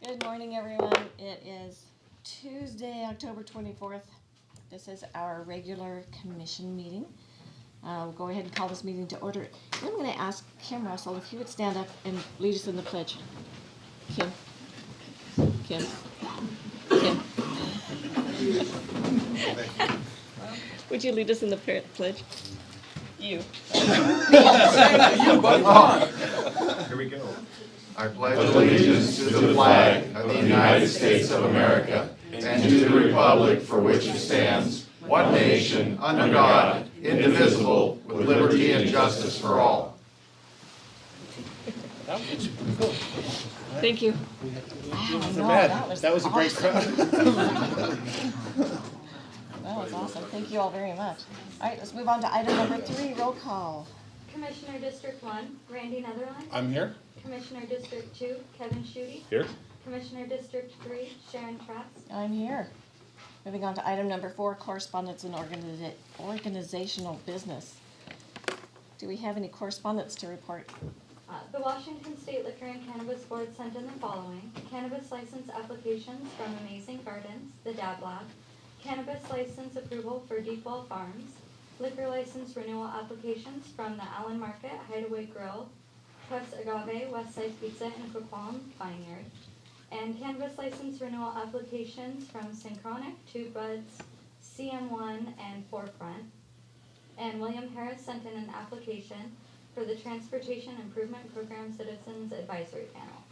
Good morning, everyone. It is Tuesday, October 24th. This is our regular commission meeting. We'll go ahead and call this meeting to order. I'm going to ask Kim Russell if he would stand up and lead us in the pledge. Kim. Kim. Kim. Would you lead us in the pledge? You. Here we go. I pledge allegiance to the flag of the United States of America and to the republic for which it stands, one nation, under God, indivisible, with liberty and justice for all. Thank you. That was a great crowd. That was awesome. Thank you all very much. All right, let's move on to item number 3, roll call. Commissioner District 1, Randy Netherland. I'm here. Commissioner District 2, Kevin Schutte. Here. Commissioner District 3, Sharon Trask. I'm here. Moving on to item number 4, correspondence and organizational business. Do we have any correspondence to report? The Washington State Liquor and Cannabis Board sent in the following: cannabis license applications from Amazing Gardens, the Dab Lab, cannabis license approval for Deepwell Farms, liquor license renewal applications from the Allen Market, Hideaway Grill, Quest Agave, Westside Pizza, and Quaquam Vineyard, and cannabis license renewal applications from Synchronic, Two Buds, CM1, and Forefront. And William Harris sent in an application for the Transportation Improvement Program Citizens Advisory Panel.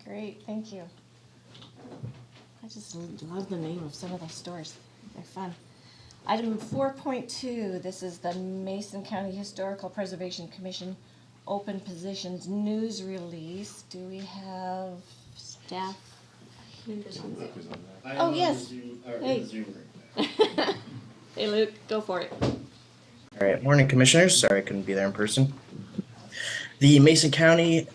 Great, thank you. I just love the name of some of those stores. They're fun. Item 4.2, this is the Mason County Historical Preservation Commission open positions news release. Do we have staff? Oh, yes. Hey. Hey, Luke, go for it. All right, morning, commissioners. Sorry I couldn't be there in person. The Mason County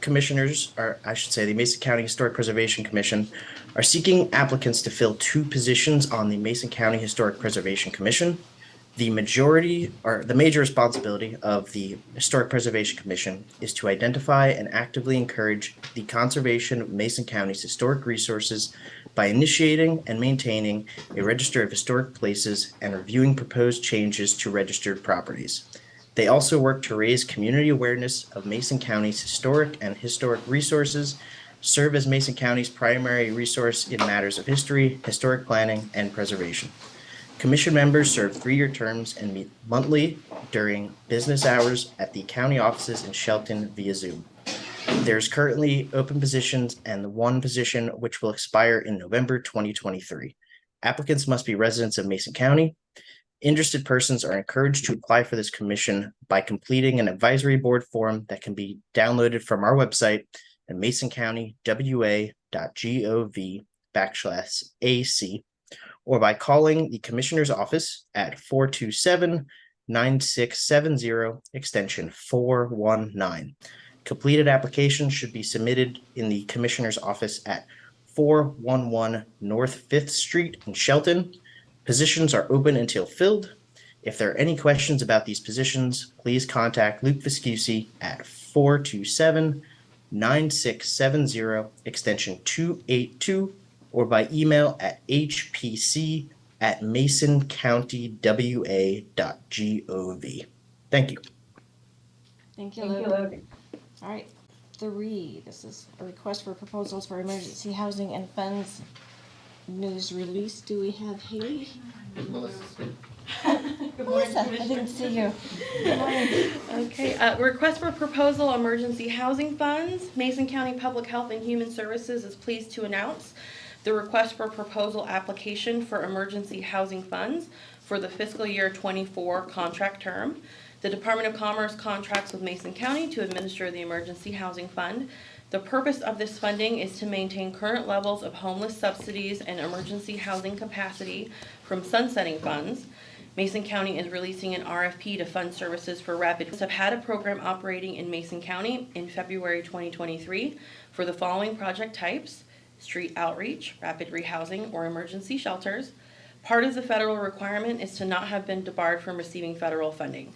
commissioners, or I should say the Mason County Historic Preservation Commission, are seeking applicants to fill 2 positions on the Mason County Historic Preservation Commission. The major responsibility of the Historic Preservation Commission is to identify and actively encourage the conservation of Mason County's historic resources by initiating and maintaining a register of historic places and reviewing proposed changes to registered properties. They also work to raise community awareness of Mason County's historic resources, serve as Mason County's primary resource in matters of history, historic planning, and preservation. Commission members serve 3-year terms and meet monthly during business hours at the county offices in Shelton via Zoom. There's currently open positions and 1 position which will expire in November 2023. Applicants must be residents of Mason County. Interested persons are encouraged to apply for this commission by completing an advisory board form that can be downloaded from our website at masoncountywa.gov/AC, or by calling the Commissioner's Office at 427-9670, extension 419. Completed applications should be submitted in the Commissioner's Office at 411 North 5th Street in Shelton. Positions are open until filled. If there are any questions about these positions, please contact Luke Viscusi at 427-9670, extension 282, or by email at hpc@masoncountywa.gov. Thank you. Thank you, Luke. All right, 3, this is a request for proposals for emergency housing and funds news release. Do we have Haley? Melissa, I didn't see you. Good morning. Okay, request for proposal emergency housing funds. Mason County Public Health and Human Services is pleased to announce the request for proposal application for emergency housing funds for the fiscal year 24 contract term. The Department of Commerce contracts with Mason County to administer the emergency housing fund. The purpose of this funding is to maintain current levels of homeless subsidies and emergency housing capacity from sunsetting funds. Mason County is releasing an RFP to fund services for Rapid. We have had a program operating in Mason County in February 2023 for the following project types: street outreach, rapid rehousing, or emergency shelters. Part of the federal requirement is to not have been debarred from receiving federal funding.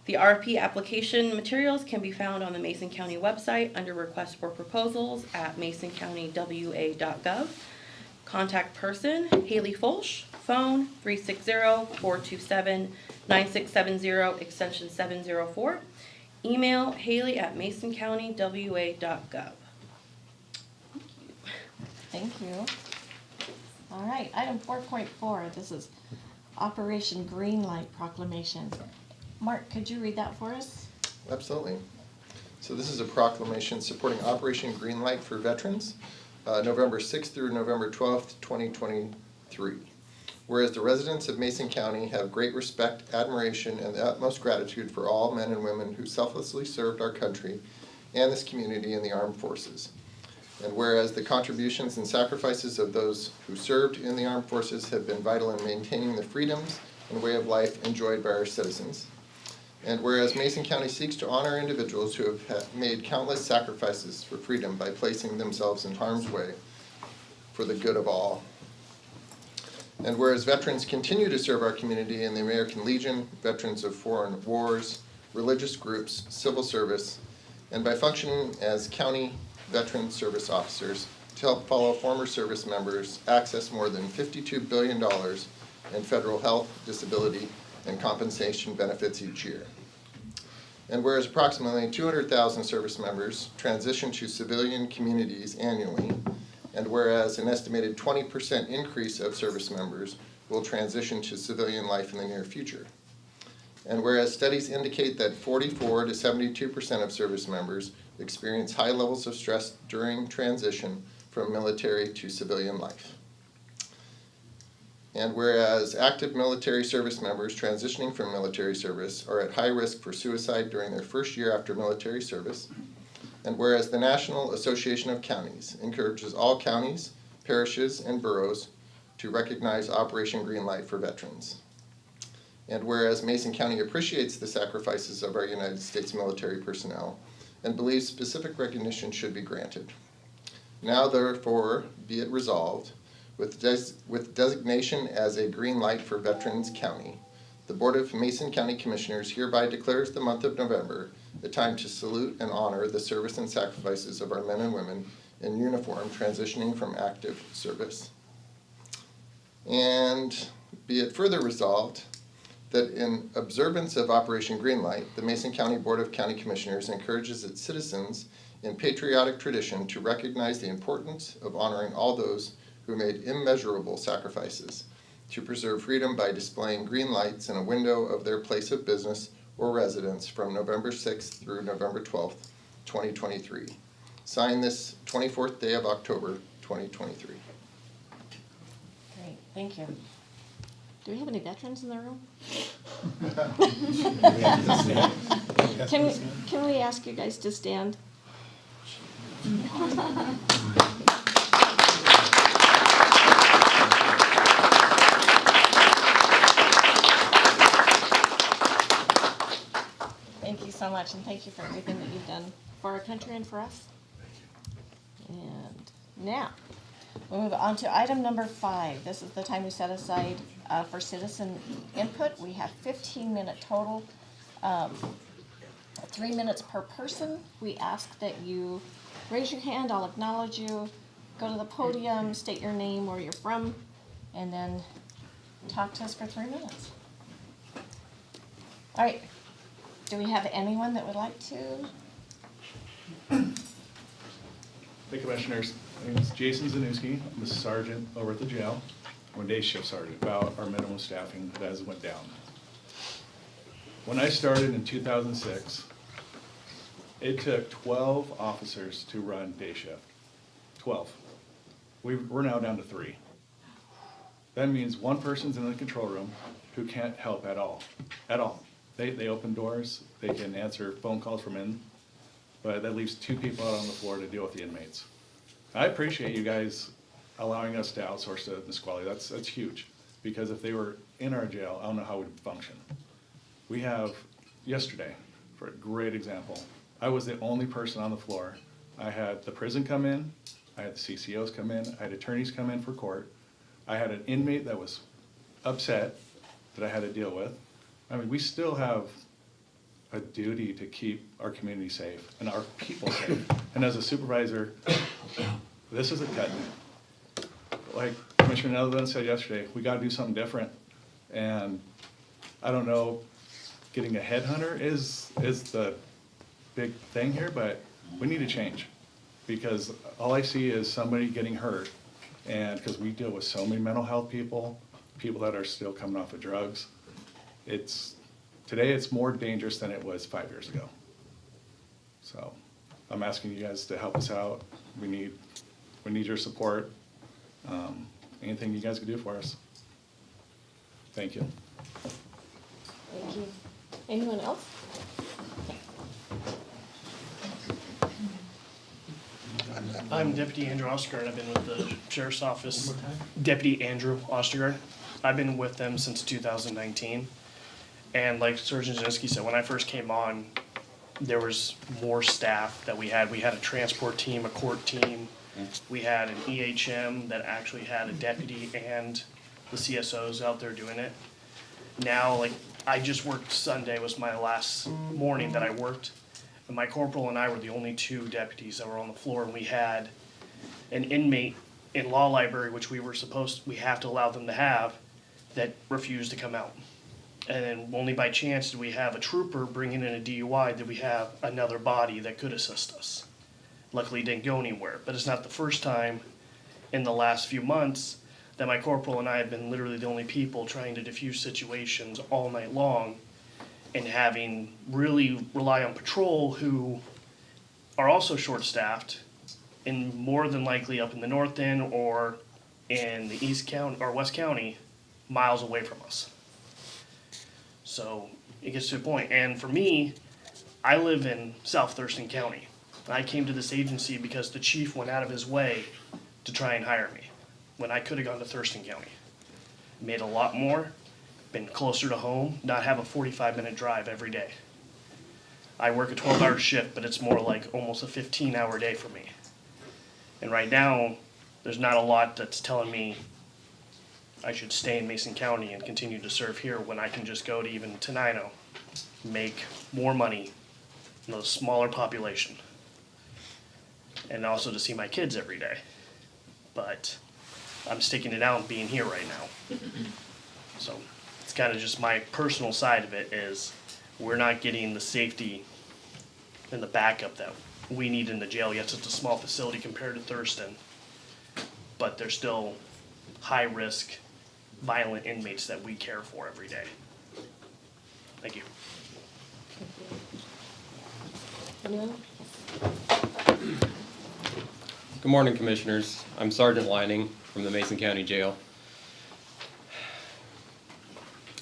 The RFP application materials can be found on the Mason County website under Request for Proposals at masoncountywa.gov. Contact person, Haley Folsch, phone 360-427-9670, extension 704. Email haley@masoncountywa.gov. Thank you. All right, item 4.4, this is Operation Greenlight Proclamation. Mark, could you read that for us? Absolutely. So this is a proclamation supporting Operation Greenlight for veterans, November 6th through November 12th, 2023. Whereas the residents of Mason County have great respect, admiration, and the utmost gratitude for all men and women who selflessly served our country and this community in the armed forces. And whereas the contributions and sacrifices of those who served in the armed forces have been vital in maintaining the freedoms and way of life enjoyed by our citizens. And whereas Mason County seeks to honor individuals who have made countless sacrifices for freedom by placing themselves in harm's way for the good of all. And whereas veterans continue to serve our community in the American Legion, Veterans of Foreign Wars, religious groups, civil service, and by functioning as county veteran service officers to help follow former service members access more than $52 billion in federal health, disability, and compensation benefits each year. And whereas approximately 200,000 service members transition to civilian communities annually, and whereas an estimated 20% increase of service members will transition to civilian life in the near future. And whereas studies indicate that 44 to 72% of service members experience high levels of stress during transition from military to civilian life. And whereas active military service members transitioning from military service are at high risk for suicide during their first year after military service. And whereas the National Association of Counties encourages all counties, parishes, and boroughs to recognize Operation Greenlight for veterans. And whereas Mason County appreciates the sacrifices of our United States military personnel and believes specific recognition should be granted. Now therefore be it resolved, with designation as a green light for Veterans County, the Board of Mason County Commissioners hereby declares the month of November a time to salute and honor the service and sacrifices of our men and women in uniform transitioning from active service. And be it further resolved that in observance of Operation Greenlight, the Mason County Board of County Commissioners encourages its citizens in patriotic tradition to recognize the importance of honoring all those who made immeasurable sacrifices to preserve freedom by displaying green lights in a window of their place of business or residence from November 6th through November 12th, 2023. Signed this 24th day of October, 2023. Great, thank you. Do we have any veterans in the room? Can we ask you guys to stand? Thank you so much, and thank you for everything that you've done for our country and for us. And now, we'll move on to item number 5. This is the time we set aside for citizen input. We have 15-minute total, 3 minutes per person. We ask that you raise your hand, I'll acknowledge you, go to the podium, state your name, where you're from, and then talk to us for 3 minutes. All right, do we have anyone that would like to? Hey Commissioners, my name is Jason Zanuski. I'm a sergeant over at the jail. I'm a day shift sergeant, about our minimum staffing that has went down. When I started in 2006, it took 12 officers to run day shift. 12. We're now down to 3. That means one person's in the control room who can't help at all. At all. They open doors, they can answer phone calls from in, but that leaves 2 people out on the floor to deal with the inmates. I appreciate you guys allowing us to outsource to Nisqually. That's huge, because if they were in our jail, I don't know how we'd function. We have, yesterday, for a great example, I was the only person on the floor. I had the prison come in, I had the CCOs come in, I had attorneys come in for court, I had an inmate that was upset that I had to deal with. I mean, we still have a duty to keep our community safe and our people safe. And as a supervisor, this is a cut. Like Commissioner Netherland said yesterday, we gotta do something different. And I don't know, getting a headhunter is the big thing here, but we need to change. Because all I see is somebody getting hurt. And because we deal with so many mental health people that are still coming off of drugs. Today it's more dangerous than it was 5 years ago. So I'm asking you guys to help us out. We need your support. Anything you guys can do for us. Thank you. Thank you. Anyone else? I'm Deputy Andrew Ostergaard. I've been with the Sheriff's Office. Deputy Andrew Ostergaard. I've been with them since 2019. And like Sergeant Jasinski said, when I first came on, there was more staff that we had. We had a transport team, a court team. We had an EHM that actually had a deputy and the CSOs out there doing it. Now, like, I just worked Sunday, was my last morning that I worked. And my corporal and I were the only two deputies that were on the floor, and we had an inmate in law library, which we have to allow them to have, that refused to come out. And then only by chance did we have a trooper bringing in a DUI, did we have another body that could assist us. Luckily, it didn't go anywhere, but it's not the first time in the last few months that my corporal and I have been literally the only people trying to diffuse situations all night long, and having really rely on patrol who are also short-staffed and more than likely up in the north end or in the East County or West County, miles away from us. So it gets to a point. And for me, I live in South Thurston County. I came to this agency because the chief went out of his way to try and hire me when I could have gone to Thurston County. Made a lot more, been closer to home, not have a 45-minute drive every day. I work a 12-hour shift, but it's more like almost a 15-hour day for me. And right now, there's not a lot that's telling me I should stay in Mason County and continue to serve here when I can just go to even Tenino, make more money in a smaller population, and also to see my kids every day. But I'm sticking it out and being here right now. So it's kind of just my personal side of it is we're not getting the safety and the backup that we need in the jail. Yes, it's a small facility compared to Thurston, but they're still high-risk, violent inmates that we care for every day. Thank you. Anyone? Good morning, Commissioners. I'm Sergeant Lining from the Mason County Jail.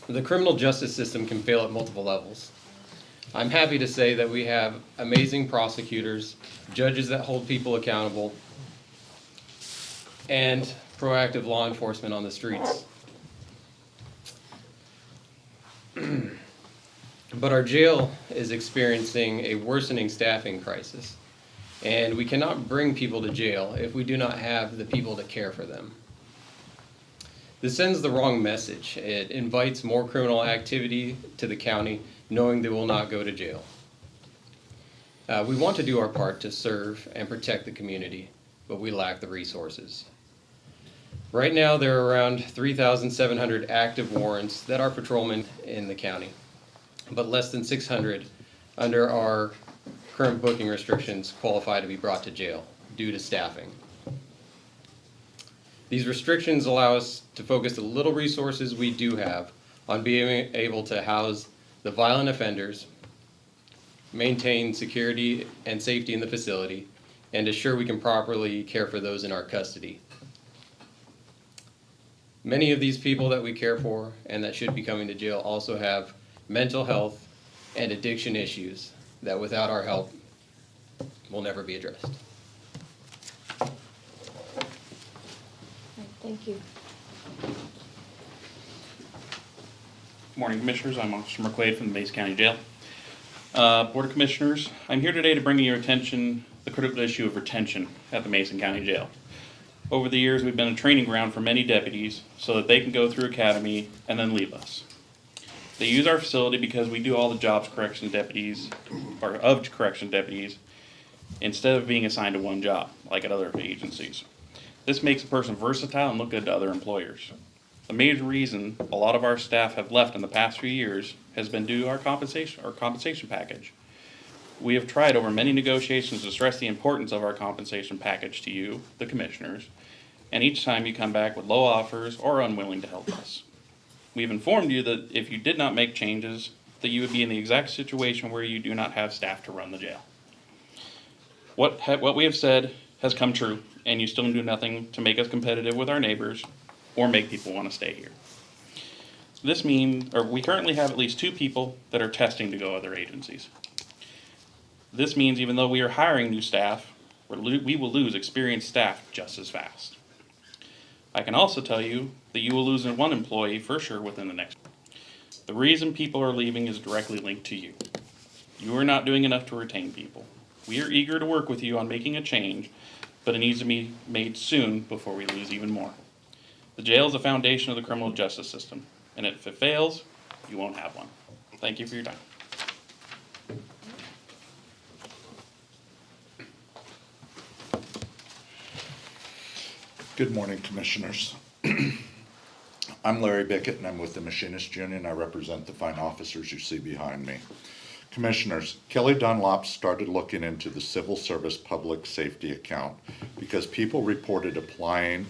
The criminal justice system can fail at multiple levels. I'm happy to say that we have amazing prosecutors, judges that hold people accountable, and proactive law enforcement on the streets. But our jail is experiencing a worsening staffing crisis, and we cannot bring people to jail if we do not have the people to care for them. This sends the wrong message. It invites more criminal activity to the county, knowing they will not go to jail. We want to do our part to serve and protect the community, but we lack the resources. Right now, there are around 3,700 active warrants that are patrolmen in the county, but less than 600 under our current booking restrictions qualify to be brought to jail due to staffing. These restrictions allow us to focus the little resources we do have on being able to house the violent offenders, maintain security and safety in the facility, and assure we can properly care for those in our custody. Many of these people that we care for and that should be coming to jail also have mental health and addiction issues that without our help will never be addressed. Thank you. Morning, Commissioners. I'm Officer McQuaid from the Mason County Jail. Board of Commissioners, I'm here today to bring to your attention the critical issue of retention at the Mason County Jail. Over the years, we've been a training ground for many deputies so that they can go through academy and then leave us. They use our facility because we do all the jobs correction deputies, or of correction deputies, instead of being assigned to one job, like at other agencies. This makes a person versatile and look good to other employers. The major reason a lot of our staff have left in the past few years has been due to our compensation package. We have tried over many negotiations to stress the importance of our compensation package to you, the commissioners, and each time you come back with low offers or unwilling to help us. We've informed you that if you did not make changes, that you would be in the exact situation where you do not have staff to run the jail. What we have said has come true, and you still do nothing to make us competitive with our neighbors or make people want to stay here. This means, we currently have at least 2 people that are testing to go other agencies. This means even though we are hiring new staff, we will lose experienced staff just as fast. I can also tell you that you will lose 1 employee for sure within the next. The reason people are leaving is directly linked to you. You are not doing enough to retain people. We are eager to work with you on making a change, but it needs to be made soon before we lose even more. The jail is the foundation of the criminal justice system, and if it fails, you won't have one. Thank you for your time. Good morning, Commissioners. I'm Larry Bickett, and I'm with the Machinists Union. I represent the fine officers you see behind me. Commissioners, Kelly Dunlop started looking into the civil service public safety account because people reported applying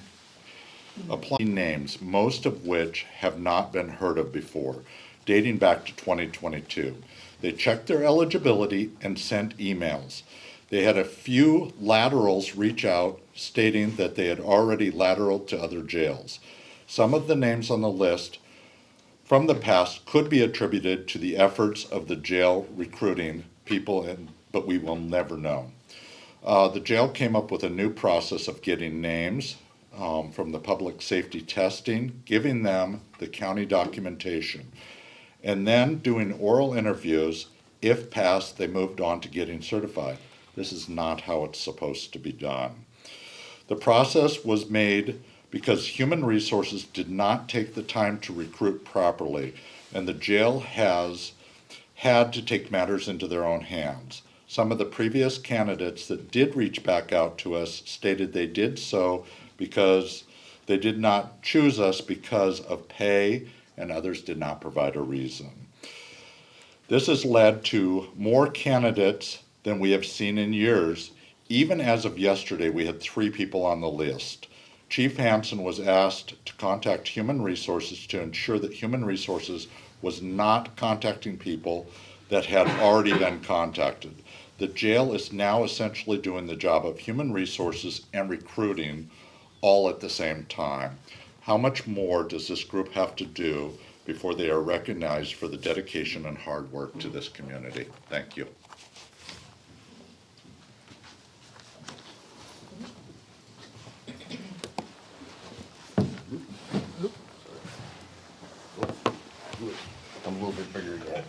names, most of which have not been heard of before, dating back to 2022. They checked their eligibility and sent emails. They had a few laterals reach out stating that they had already lateraled to other jails. Some of the names on the list from the past could be attributed to the efforts of the jail recruiting people, but we will never know. The jail came up with a new process of getting names from the public safety testing, giving them the county documentation, and then doing oral interviews. If passed, they moved on to getting certified. This is not how it's supposed to be done. The process was made because human resources did not take the time to recruit properly, and the jail has had to take matters into their own hands. Some of the previous candidates that did reach back out to us stated they did so because they did not choose us because of pay, and others did not provide a reason. This has led to more candidates than we have seen in years. Even as of yesterday, we had 3 people on the list. Chief Hansen was asked to contact Human Resources to ensure that Human Resources was not contacting people that had already been contacted. The jail is now essentially doing the job of Human Resources and recruiting all at the same time. How much more does this group have to do before they are recognized for the dedication and hard work to this community? Thank you. I'm a little bit bigger than that.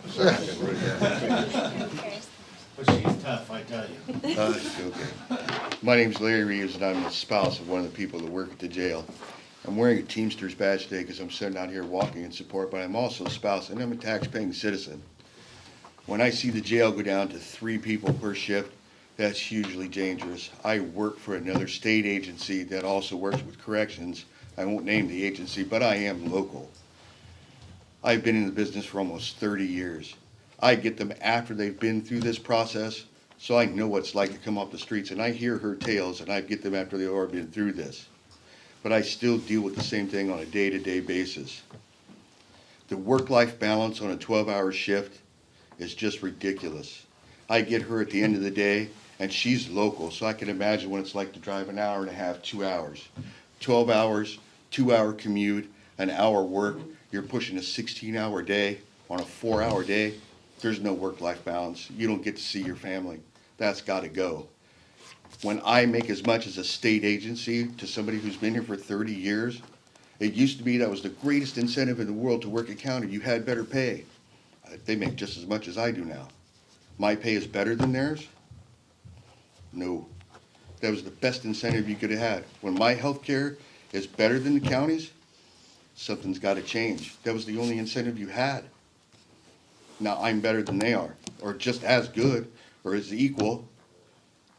But she's tough, I tell you. Okay. My name's Larry Reeves, and I'm the spouse of one of the people that work at the jail. I'm wearing a Teamsters badge today because I'm sitting out here walking in support, but I'm also a spouse, and I'm a tax-paying citizen. When I see the jail go down to 3 people per shift, that's hugely dangerous. I work for another state agency that also works with corrections. I won't name the agency, but I am local. I've been in the business for almost 30 years. I get them after they've been through this process, so I know what it's like to come off the streets, and I hear her tales, and I get them after they've already been through this. But I still deal with the same thing on a day-to-day basis. The work-life balance on a 12-hour shift is just ridiculous. I get her at the end of the day, and she's local, so I can imagine what it's like to drive an hour and a half, 2 hours. 12 hours, 2-hour commute, an hour work, you're pushing a 16-hour day on a 4-hour day. There's no work-life balance. You don't get to see your family. That's got to go. When I make as much as a state agency to somebody who's been here for 30 years, it used to be that was the greatest incentive in the world to work at county. You had better pay. They make just as much as I do now. My pay is better than theirs? No. That was the best incentive you could have had. When my health care is better than the county's, something's got to change. That was the only incentive you had. Now I'm better than they are, or just as good, or as equal.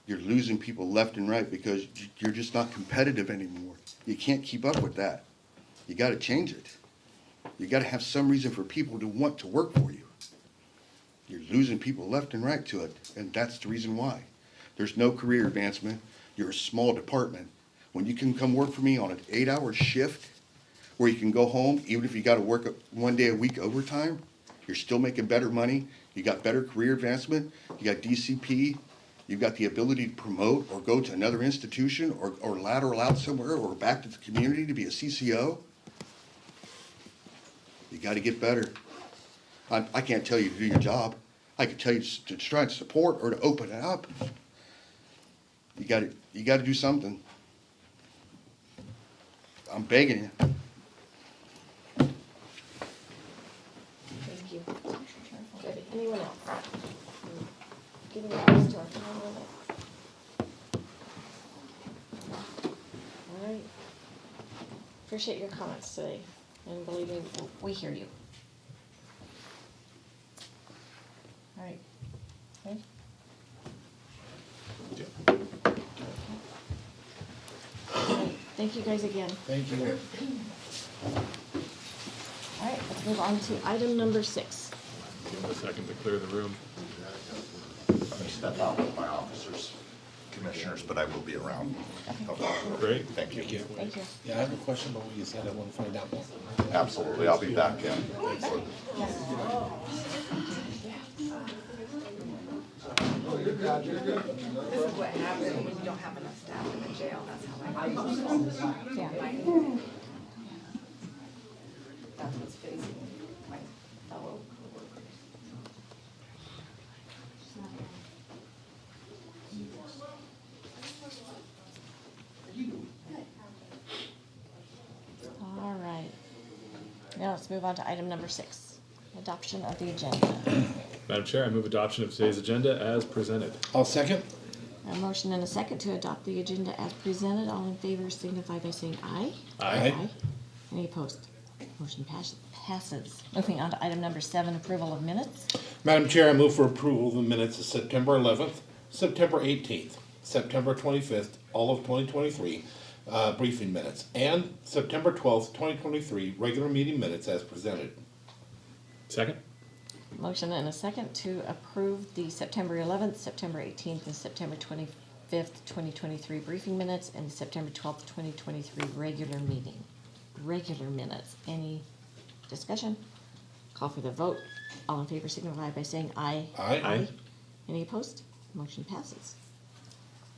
You're losing people left and right because you're just not competitive anymore. You can't keep up with that. You gotta change it. You gotta have some reason for people to want to work for you. You're losing people left and right to it, and that's the reason why. There's no career advancement. You're a small department. When you can come work for me on an 8-hour shift, where you can go home, even if you gotta work 1 day a week overtime, you're still making better money, you got better career advancement, you got DCP, you've got the ability to promote or go to another institution or lateral out somewhere or back to the community to be a CCO. You gotta get better. I can't tell you to do your job. I can tell you to try and support or to open it up. You gotta do something. I'm begging you. Thank you. Good. Anyone else? Giving yours to our final limits. All right. Appreciate your comments today, and believe me, we hear you. All right. Okay. All right. Thank you guys again. Thank you. All right, let's move on to item number 6. Give them a second to clear the room. I'm gonna step out with my officers, commissioners, but I will be around. Great. Thank you. Thank you. Yeah, I have a question, but you said I want to find out more. Absolutely, I'll be back in. This is what happens when you don't have enough staff in the jail, that's how I know. Yeah. That's what's facing my fellow coworkers. All right. Now let's move on to item number 6, adoption of the agenda. Madam Chair, I move adoption of today's agenda as presented. I'll second. A motion and a second to adopt the agenda as presented. All in favor signify by saying aye. Aye. Any opposed? Motion passes. Moving on to item number 7, approval of minutes. Madam Chair, I move for approval of the minutes of September 11th, September 18th, September 25th, all of 2023, briefing minutes, and September 12th, 2023, regular meeting minutes as presented. Second? Motion and a second to approve the September 11th, September 18th, and September 25th, 2023 briefing minutes, and the September 12th, 2023 regular meeting. Regular minutes. Any discussion? Call for the vote. All in favor signify by saying aye. Aye. Any opposed? Motion passes.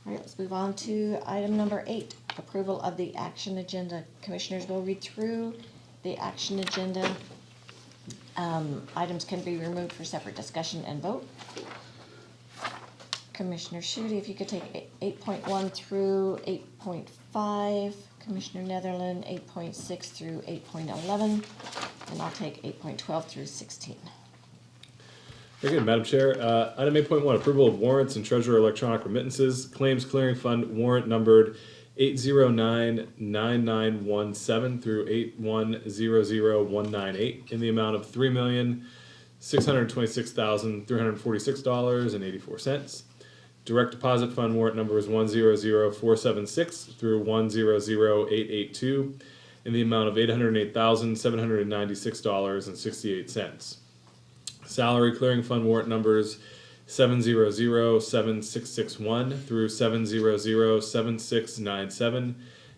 All right, let's move on to item number 8, approval of the action agenda. Commissioners will read through the action agenda. Items can be removed for separate discussion and vote. Commissioner Schutte, if you could take 8.1 through 8.5, Commissioner Netherland 8.6 through 8.11, and I'll take 8.12 through 16. Very good, Madam Chair. Item 8.1, approval of warrants and treasurer electronic remittances. Claims clearing fund warrant numbered 8099917 through 8100198 in the amount of $3,626,346.84. Direct deposit fund warrant number is 100476 through 100882 in the amount of $808,796.68. Salary clearing fund warrant numbers 7007661 through 7007697 in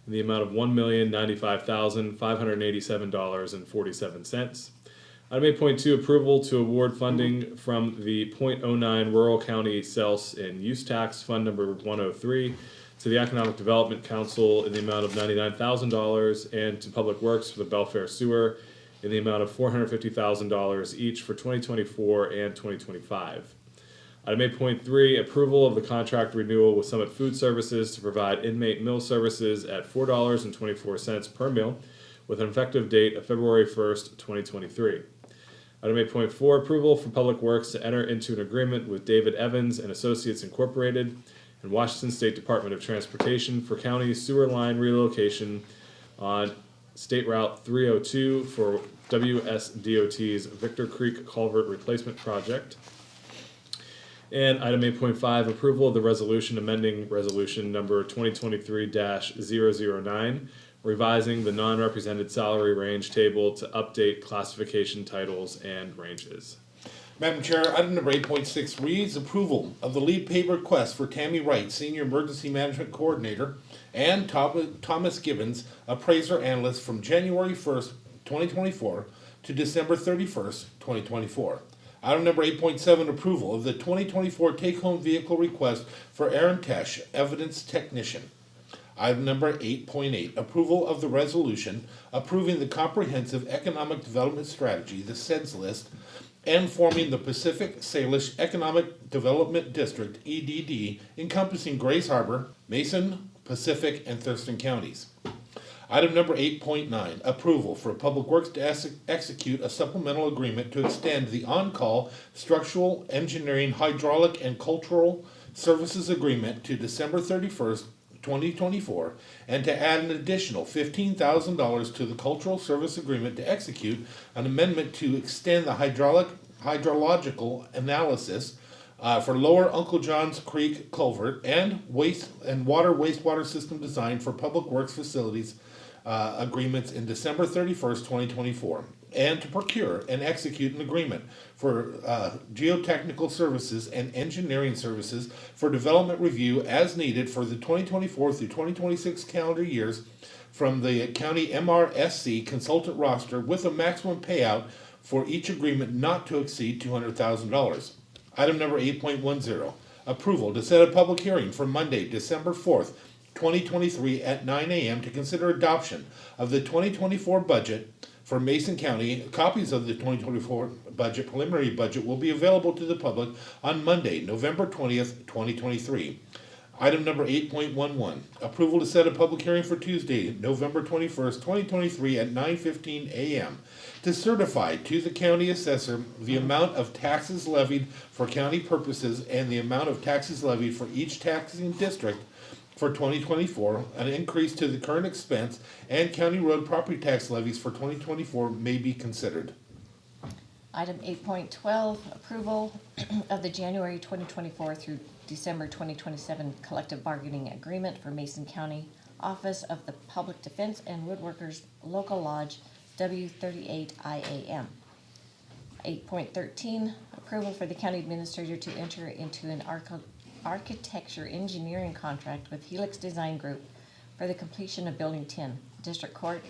the amount of $1,095,587.47. Item 8.2, approval to award funding from the .09 Rural County Sales and Use Tax Fund number 103 to the Economic Development Council in the amount of $99,000 and to Public Works for the Belfair Sewer in the amount of $450,000 each for 2024 and 2025. Item 8.3, approval of the contract renewal with Summit Food Services to provide inmate meal services at $4.24 per meal with an effective date of February 1st, 2023. Item 8.4, approval for Public Works to enter into an agreement with David Evans and Associates Incorporated and Washington State Department of Transportation for county sewer line relocation on State Route 302 for WSDOT's Victor Creek Culvert Replacement Project. And item 8.5, approval of the resolution amending resolution number 2023-009, revising the non-represented salary range table to update classification titles and ranges. Madam Chair, item number 8.6 reads approval of the lead pay request for Tammy Wright, Senior Emergency Management Coordinator, and Thomas Gibbons, Appraiser Analyst from January 1st, 2024 to December 31st, 2024. Item number 8.7, approval of the 2024 take-home vehicle request for Aaron Tesh, Evidence Technician. Item number 8.8, approval of the resolution approving the Comprehensive Economic Development Strategy, the SEDS list, and forming the Pacific Salish Economic Development District, EDD, encompassing Grays Harbor, Mason, Pacific, and Thurston counties. Item number 8.9, approval for Public Works to execute a supplemental agreement to extend the on-call structural, engineering, hydraulic, and cultural services agreement to December 31st, 2024, and to add an additional $15,000 to the cultural service agreement to execute an amendment to extend the hydrological analysis for Lower Uncle John's Creek Culvert and wastewater system design for Public Works facilities agreements in December 31st, 2024, and to procure and execute an agreement for geotechnical services and engineering services for development review as needed for the 2024 through 2026 calendar years from the county MRSC consultant roster with a maximum payout for each agreement not to exceed $200,000. Item number 8.10, approval to set a public hearing for Monday, December 4th, 2023 at 9 a.m. to consider adoption of the 2024 budget for Mason County. Copies of the 2024 budget, preliminary budget, will be available to the public on Monday, November 20th, 2023. Item number 8.11, approval to set a public hearing for Tuesday, November 21st, 2023 at 9:15 a.m. to certify to the county assessor the amount of taxes levied for county purposes and the amount of taxes levied for each taxing district for 2024, an increase to the current expense, and county road property tax levies for 2024 may be considered. Item 8.12, approval of the January 2024 through December 2027 collective bargaining agreement for Mason County Office of the Public Defense and Woodworkers Local Lodge W38IAM. 8.13, approval for the county administrator to enter into an architecture engineering contract with Helix Design Group for the completion of Building 10, District Court,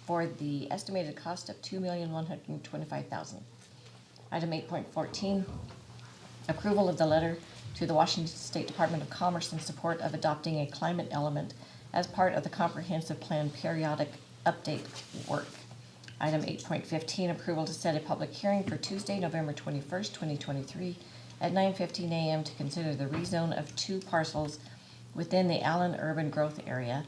for the estimated cost of $2,125,000. Item 8.14, approval of the letter to the Washington State Department of Commerce in support of adopting a climate element as part of the comprehensive plan periodic update work. Item 8.15, approval to set a public hearing for Tuesday, November 21st, 2023 at 9:15 a.m. to consider the rezone of two parcels within the Allen Urban Growth Area,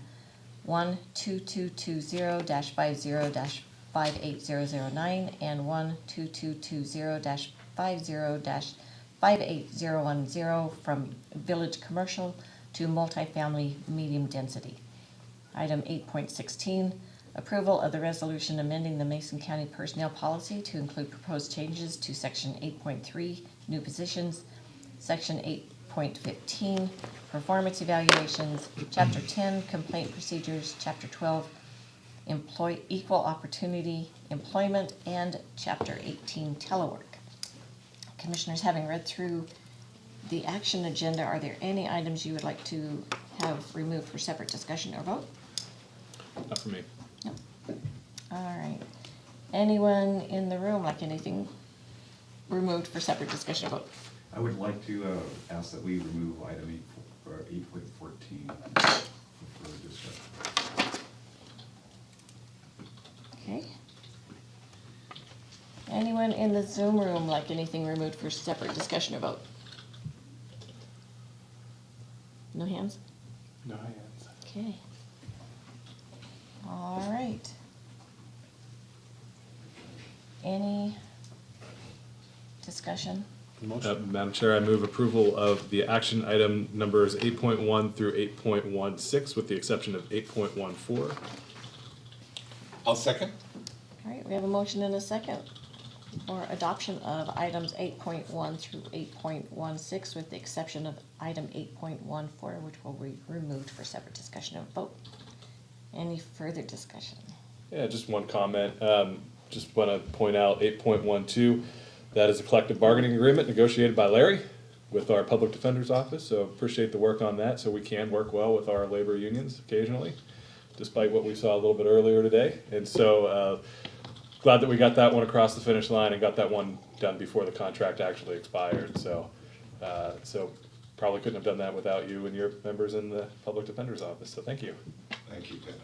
12220-50-58009 and 12220-50-58010 from village commercial to multifamily medium density. Item 8.16, approval of the resolution amending the Mason County Personnel Policy to include proposed changes to Section 8.3, new positions, Section 8.15, performance evaluations, Chapter 10, complaint procedures, Chapter 12, equal opportunity employment, and Chapter 18, telework. Commissioners, having read through the action agenda, are there any items you would like to have removed for separate discussion or vote? Not for me. No. All right. Anyone in the room like anything removed for separate discussion or vote? I would like to ask that we remove item 8.14 for discussion. Okay. Anyone in the Zoom room like anything removed for separate discussion or vote? No hands? No hands. Okay. All right. Any discussion? Madam Chair, I move approval of the action item numbers 8.1 through 8.16 with the exception of 8.14. I'll second. All right, we have a motion and a second for adoption of items 8.1 through 8.16 with the exception of item 8.14, which will be removed for separate discussion and vote. Any further discussion? Yeah, just one comment. Just want to point out 8.12, that is a collective bargaining agreement negotiated by Larry with our public defender's office. So appreciate the work on that, so we can work well with our labor unions occasionally, despite what we saw a little bit earlier today. And so glad that we got that one across the finish line and got that one done before the contract actually expired. So probably couldn't have done that without you and your members in the public defender's office. So thank you. Thank you, Kevin.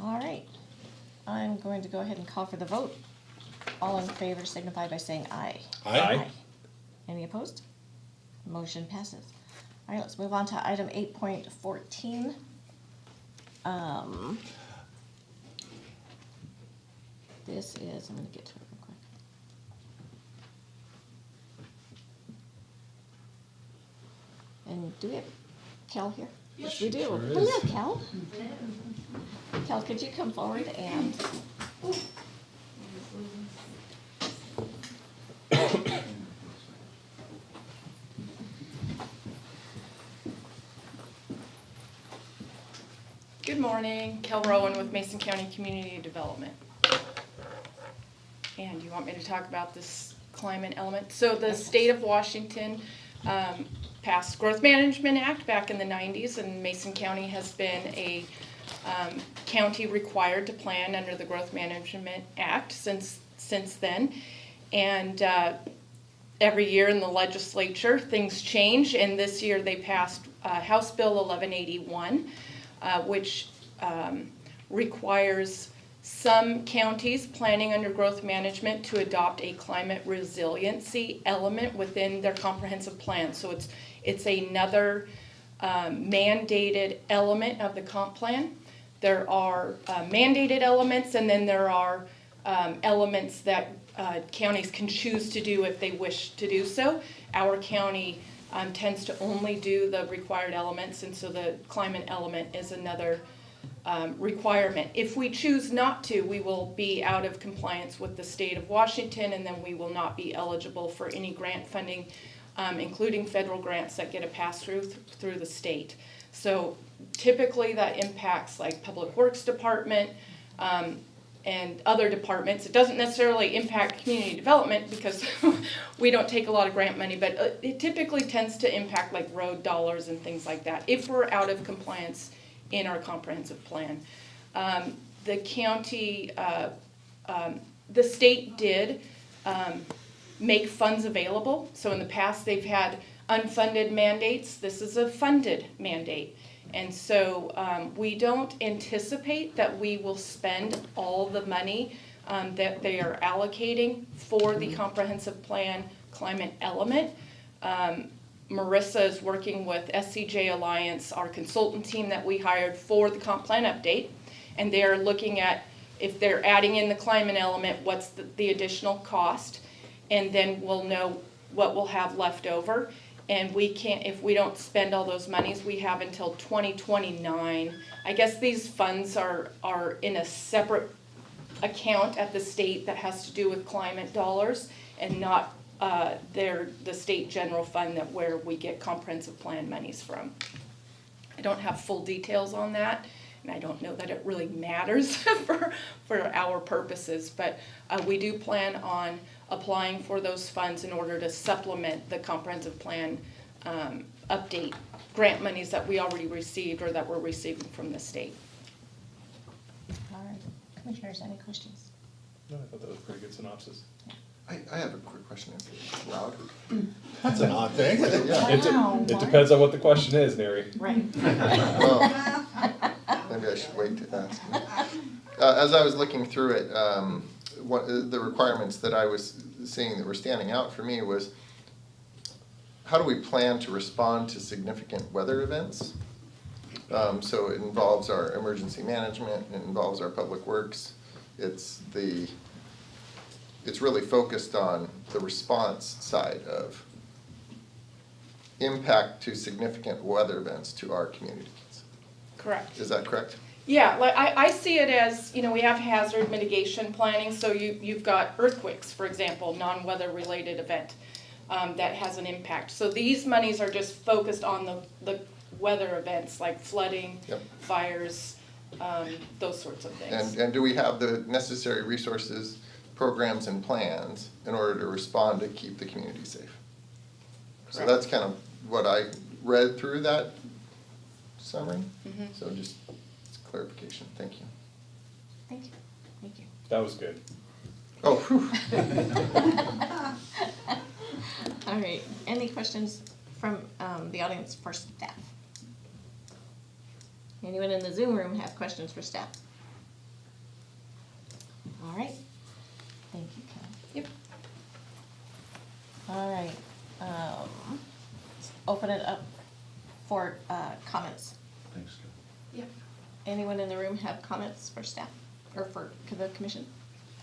All right, I'm going to go ahead and call for the vote. All in favor signify by saying aye. Aye. Any opposed? Motion passes. All right, let's move on to item 8.14. This is, I'm gonna get to it real quick. And do we have Cal here? Yes, we do. sure Hello, is. Cal. Cal, could you come forward and? Good morning, Kel Rowan with Mason County Community Development. And you want me to talk about this climate element? So the state of Washington passed Growth Management Act back in the 90s, and Mason County has been a county required to plan under the Growth Management Act since then. And every year in the legislature, things change, and this year they passed House Bill 1181, which requires some counties planning under growth management to adopt a climate resiliency element within their comprehensive plan. So it's another mandated element of the comp plan. There are mandated elements, and then there are elements that counties can choose to do if they wish to do so. Our county tends to only do the required elements, and so the climate element is another requirement. If we choose not to, we will be out of compliance with the state of Washington, and then we will not be eligible for any grant funding, including federal grants that get a pass-through through the state. So typically that impacts like Public Works Department, and other departments. It doesn't necessarily impact community development because we don't take a lot of grant money, but it typically tends to impact like road dollars and things like that if we're out of compliance in our comprehensive plan. The county, the state did make funds available. So in the past they've had unfunded mandates. This is a funded mandate. And so we don't anticipate that we will spend all the money that they are allocating for the comprehensive plan climate element. Marissa is working with SCJ Alliance, our consultant team that we hired for the comp plan update. And they're looking at if they're adding in the climate element, what's the additional cost. And then we'll know what we'll have left over. And we can't, if we don't spend all those monies, we have until 2029. I guess these funds are in a separate account at the state that has to do with climate dollars and not the state general fund where we get comprehensive plan monies from. I don't have full details on that, and I don't know that it really matters for our purposes, but we do plan on applying for those funds in order to supplement the comprehensive plan update grant monies that we already received or that we're receiving from the state. All right, commissioners, any questions? No, I thought that was a pretty good synopsis. I have a quick question if it's loud. That's an odd thing. Yeah. It depends on what the question is, Neri. Right. Well, maybe I should wait to ask. As I was looking through it, the requirements that I was seeing that were standing out for me was, how do we plan to respond to significant weather events? So it involves our emergency management, it involves our public works. It's really focused on the response side of impact to significant weather events to our communities. Correct. Is that correct? Yeah, like I see it as, you know, we have hazard mitigation planning, so you've got earthquakes, for example, non-weather related event that has an impact. So these monies are just focused on the weather events like flooding, Yep. fires, those sorts of things. And do we have the necessary resources, programs, and plans in order to respond to keep the community safe? So Correct. that's kind of what I read through that summary. Mhm. So just clarification, thank you. Thank you, thank you. That was good. Oh, whew. All right, any questions from the audience for staff? Anyone in the Zoom room have questions for staff? All right, thank you, Ken. Yep. All right, let's open it up for comments. Thanks, Ken. Yep. Anyone in the room have comments for staff or for the commission?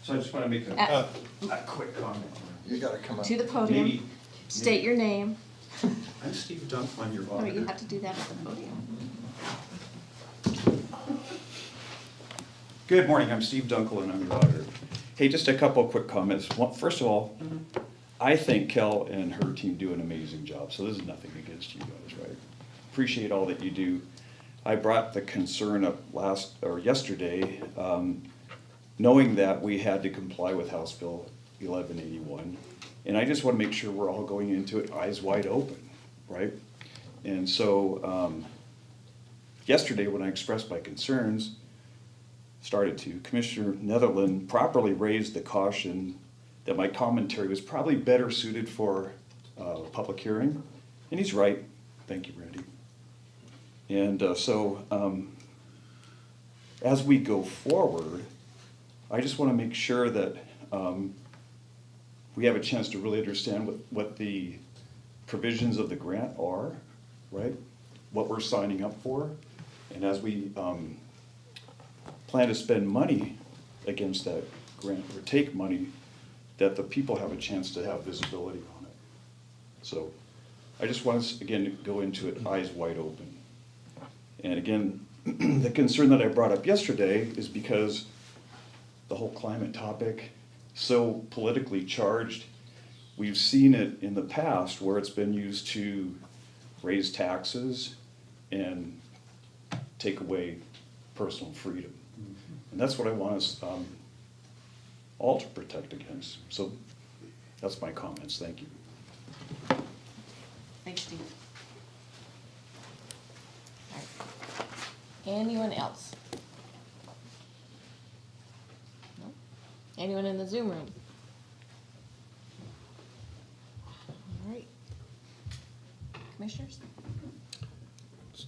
So I just want to make Uh, a quick comment. You gotta come up. To the podium, Maybe- state your name. I'm Steve Dunk, I'm your Oh, you auditor. have to do that at the podium. Good morning, I'm Steve Dunkel and I'm your auditor. Hey, just a couple of quick comments. First of all, I think Kel and her team do an amazing job, so this is nothing against you guys, right? Appreciate all that you do. I brought the concern up yesterday, knowing that we had to comply with House Bill 1181. And I just want to make sure we're all going into it eyes wide open, right? And so, yesterday when I expressed my concerns, Commissioner Netherland properly raised the caution that my commentary was probably better suited for a public hearing. And he's right. Thank you, Randy. And as we go forward, I just want to make sure that we have a chance to really understand what the provisions of the grant are, right? What we're signing up for. And as we plan to spend money against that grant or take money, that the people have a chance to have visibility on it. So I just want us, again, to go into it eyes wide open. And again, the concern that I brought up yesterday is because the whole climate topic, so politically charged. We've seen it in the past where it's been used to raise taxes and take away personal freedom. And that's what I want us all to protect against. So that's my comments. Thank you. Thanks, Steve. All right. Anyone else? No? Anyone in the Zoom room? All right. Commissioners? Do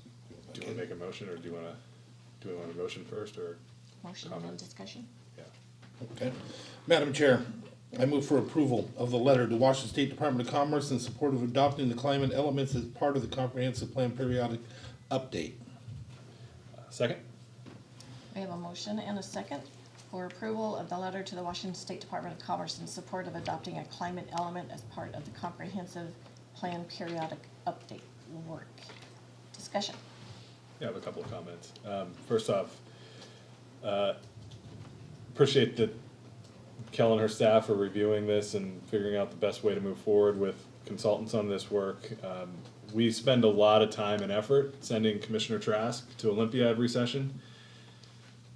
you want to make a motion, or do we want a motion first, or? Motion and then discussion? Yeah. Okay. Madam Chair, I move for approval of the letter to Washington State Department of Commerce in support of adopting the climate elements as part of the comprehensive plan periodic update. Second? We have a motion and a second for approval of the letter to the Washington State Department of Commerce in support of adopting a climate element as part of the comprehensive plan periodic update work. Discussion. Yeah, I have a couple of comments. First off, appreciate that Kel and her staff are reviewing this and figuring out the best way to move forward with consultants on this work. We spend a lot of time and effort sending Commissioner Trask to Olympia every session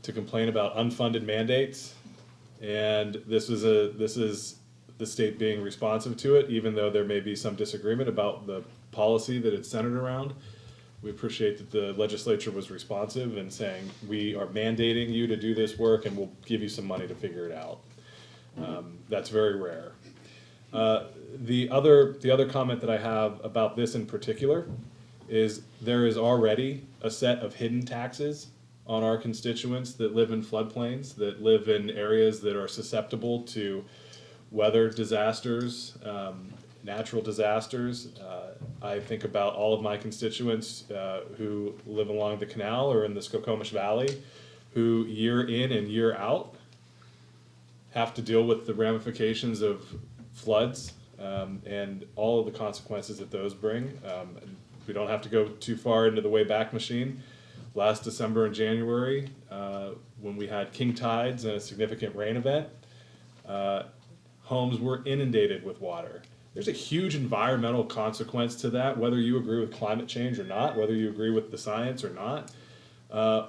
to complain about unfunded mandates. And this is the state being responsive to it, even though there may be some disagreement about the policy that it's centered around. We appreciate that the legislature was responsive and saying, we are mandating you to do this work and we'll give you some money to figure it out. That's very rare. The other comment that I have about this in particular is there is already a set of hidden taxes on our constituents that live in floodplains, that live in areas that are susceptible to weather disasters, natural disasters. I think about all of my constituents who live along the canal or in the Skokomish Valley, who year in and year out have to deal with the ramifications of floods and all of the consequences that those bring. We don't have to go too far into the Wayback Machine. last December and January, when we had king tides and a significant rain event, homes were inundated with water. There's a huge environmental consequence to that, whether you agree with climate change or not, whether you agree with the science or not.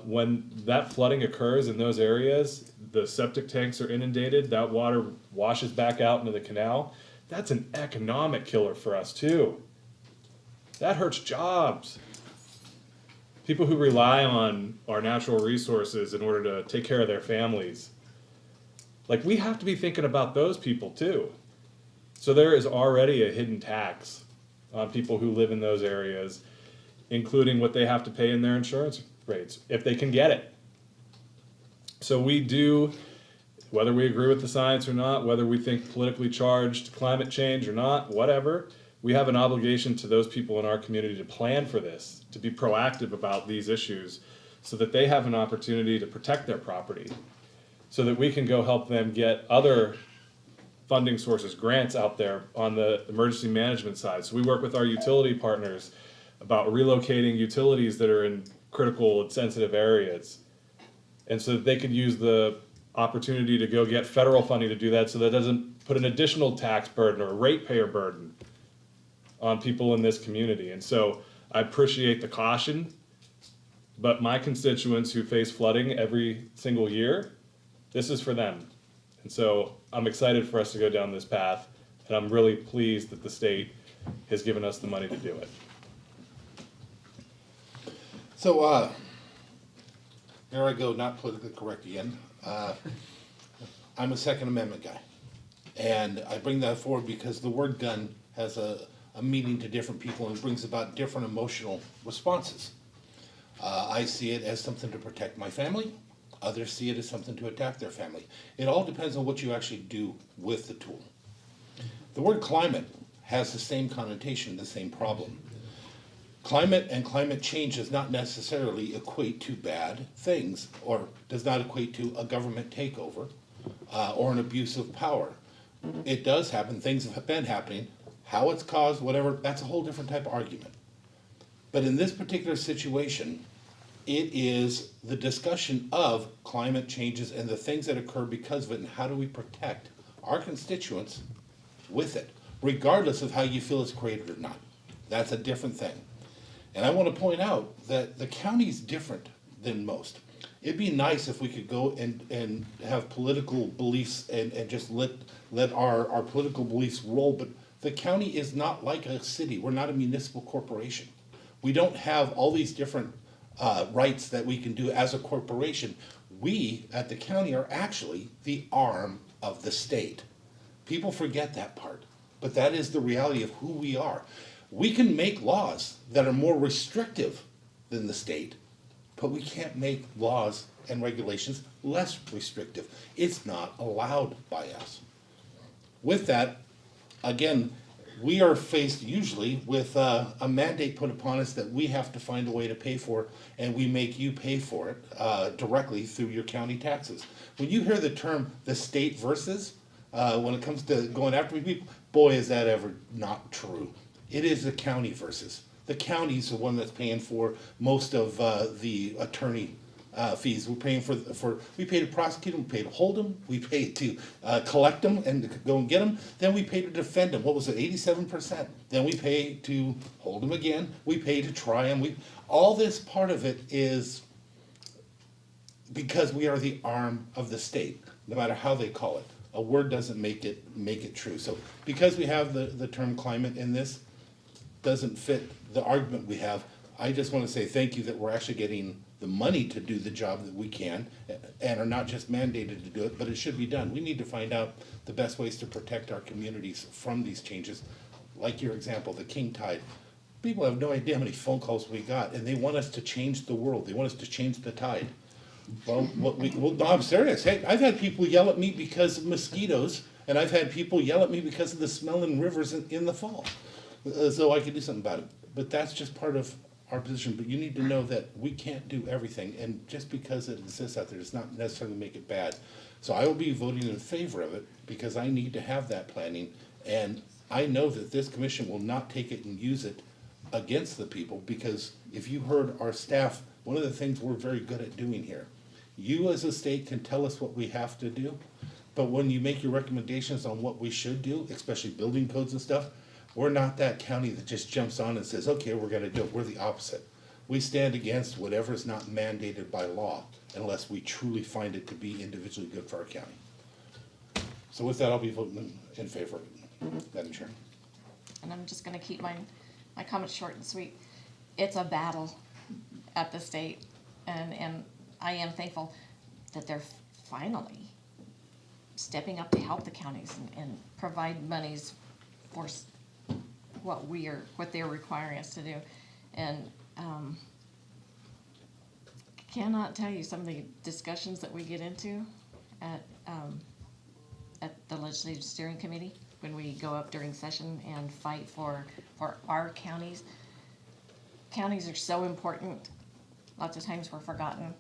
When that flooding occurs in those areas, the septic tanks are inundated, that water washes back out into the canal. That's an economic killer for us too. That hurts jobs. People who rely on our natural resources in order to take care of their families. Like, we have to be thinking about those people too. So there is already a hidden tax on people who live in those areas, including what they have to pay in their insurance rates, if they can get it. So we do, whether we agree with the science or not, whether we think politically charged climate change or not, whatever, we have an obligation to those people in our community to plan for this, to be proactive about these issues, so that they have an opportunity to protect their property, so that we can go help them get other funding sources, grants out there on the emergency management side. So we work with our utility partners about relocating utilities that are in critical and sensitive areas. And so that they could use the opportunity to go get federal funding to do that, so that doesn't put an additional tax burden or a ratepayer burden on people in this community. And so I appreciate the caution, but my constituents who face flooding every single year, this is for them. And so I'm excited for us to go down this path, and I'm really pleased that the state has given us the money to do it. So, there I go, not politically correct again. I'm a Second Amendment guy. And I bring that forward because the word gun has a meaning to different people and brings about different emotional responses. I see it as something to protect my family. Others see it as something to attack their family. It all depends on what you actually do with the tool. The word climate has the same connotation, the same problem. Climate and climate change does not necessarily equate to bad things, or does not equate to a government takeover or an abuse of power. It does happen, things have been happening. How it's caused, whatever, that's a whole different type of argument. But in this particular situation, it is the discussion of climate changes and the things that occur because of it, and how do we protect our constituents with it, regardless of how you feel it's created or not. That's a different thing. And I want to point out that the county's different than most. It'd be nice if we could go and have political beliefs and just let our political beliefs roll, but the county is not like a city. We're not a municipal corporation. We don't have all these different rights that we can do as a corporation. We, at the county, are actually the arm of the state. People forget that part, but that is the reality of who we are. We can make laws that are more restrictive than the state, but we can't make laws and regulations less restrictive. It's not allowed by us. With that, again, we are faced usually with a mandate put upon us that we have to find a way to pay for, and we make you pay for it directly through your county taxes. When you hear the term the state versus, when it comes to going after people, boy, is that ever not true. It is the county versus. The county's the one that's paying for most of the attorney fees. We're paying we pay to prosecute them, we pay to hold them, we pay to collect them and to go and get them. Then we pay to defend them. What was it, 87%? Then we pay to hold them again. We pay to try them. All this part of it is because we are the arm of the state, no matter how they call it. A word doesn't make it true. So because we have the term climate in this, doesn't fit the argument we have. I just want to say thank you that we're actually getting the money to do the job that we can, and are not just mandated to do it, but it should be done. We need to find out the best ways to protect our communities from these changes. Like your example, the king tide. People have no idea how many phone calls we got, and they want us to change the world. They want us to change the tide. Well, no, I'm serious. Hey, I've had people yell at me because of mosquitoes, and I've had people yell at me because of the smell in rivers in the fall. So I can do something about it. But that's just part of our position. But you need to know that we can't do everything, and just because it exists out there does not necessarily make it bad. So I will be voting in favor of it because I need to have that planning, and I know that this commission will not take it and use it against the people, because if you heard our staff one of the things we're very good at doing here. You as a state can tell us what we have to do, but when you make your recommendations on what we should do, especially building codes and stuff, we're not that county that just jumps on and says, okay, we're gonna do it. We're the opposite. We stand against whatever is not mandated by law unless we truly find it to be individually good for our county. So with that, I'll be voting in favor of it, Madam Chair. And I'm just gonna keep my comments short and sweet. It's a battle at the state, and I am thankful that they're finally stepping up to help the counties and provide monies for what they're requiring us to do. And, cannot tell you some of the discussions that we get into at the Legislative Steering Committee when we go up during session and fight for our counties. Counties are so important. Lots of times we're forgotten,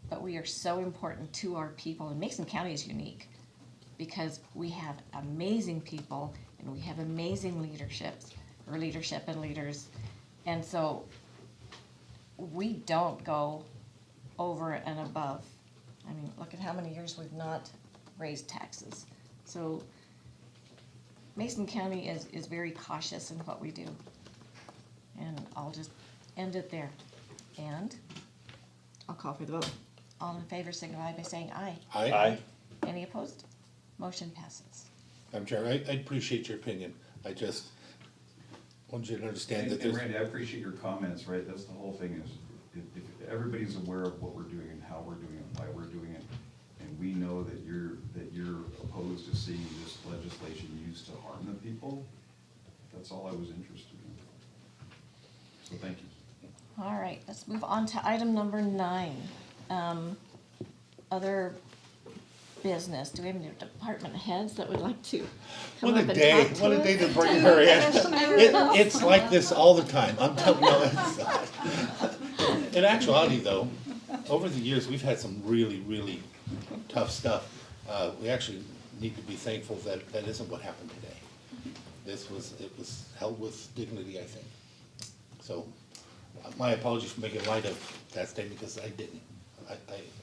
but we are so important to our people. And Mason County is unique because we have amazing people and we have amazing leadership and leaders. And so we don't go over and above. I mean, look at how many years we've not raised taxes. So Mason County is very cautious in what we do. And I'll just end it there. And I'll call for the vote. All in favor signify by saying aye. Aye. Aye. Any opposed? Motion passes. Madam Chair, I appreciate your opinion. I just want you to understand that And there's. Randy, I appreciate your comments, right? That's the whole thing is, if everybody's aware of what we're doing and how we're doing it, why we're doing it, and we know that you're opposed to seeing this legislation used to harm the people, that's all I was interested in. So thank you. All right, let's move on to item number 9. Other business. Do we have any department heads that would like to come What up a and day, talk to what a us? day to bring her in. It's like this all the time, I'm telling you. In actuality though, over the years, we've had some really, really tough stuff. We actually need to be thankful that that isn't what happened today. It was held with dignity, I think. So, my apologies for making light of that statement because I didn't.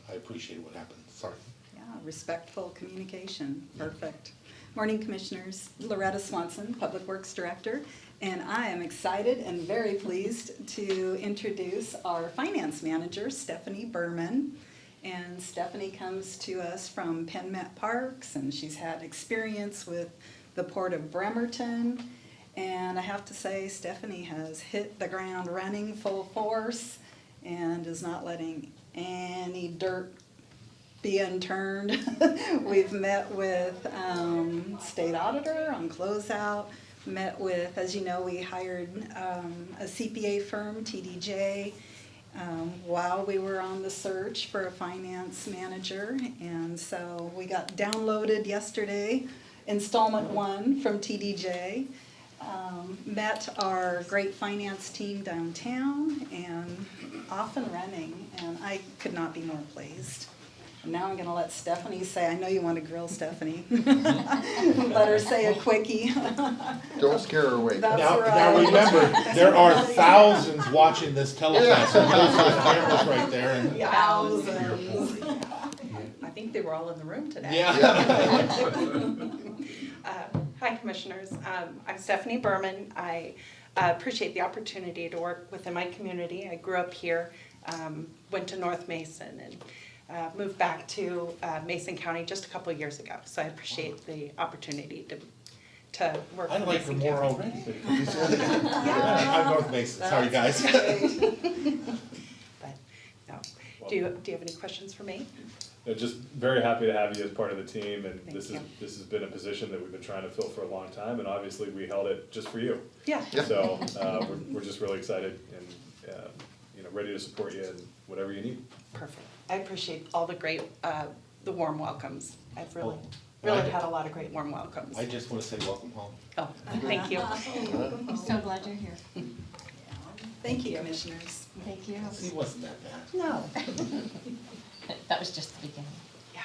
I appreciate what happened, sorry. Yeah, respectful communication, perfect. Morning, Commissioners. Loretta Swanson, Public Works Director, and I am excited and very pleased to introduce our Finance Manager, Stephanie Berman. And Stephanie comes to us from Penn Met Parks, and she's had experience with the Port of Bremerton. And I have to say, Stephanie has hit the ground running full force and is not letting any dirt be unturned. We've met with state auditor on closeout, met with, as you know, we hired a CPA firm, TDJ, while we were on the search for a finance manager. And so we got downloaded yesterday, installment 1 from TDJ. Met our great finance team downtown and off and running, and I could not be more pleased. And now I'm gonna let Stephanie say, I know you want to grill Stephanie. Let her say a quickie. Don't scare her away. That's Now right. remember, there are thousands watching this telecast, and those cameras right there. And Thousands. I think they were all in the room today. Yeah. Hi, Commissioners. I'm Stephanie Berman. I appreciate the opportunity to work within my community. I grew up here, went to North Mason, and moved back to Mason County just a couple of years ago. So I appreciate the opportunity to work I'd with like for Mason more County. already. I'm North Mason, sorry guys. But, no. Do you have any questions for me? Just very happy to have you as part of the team, and Thank this you. has been a position that we've been trying to fill for a long time, and obviously we held it just for you. Yeah. So we're just really excited and ready to support you in whatever you need. Perfect. I appreciate all the great, the warm welcomes. I've really I- had a lot of great warm welcomes. I just want to say welcome home. Oh, thank you. I'm so glad you're here. Thank you, Commissioners. Thank you. He wasn't that bad. No. That was just the beginning. Yeah.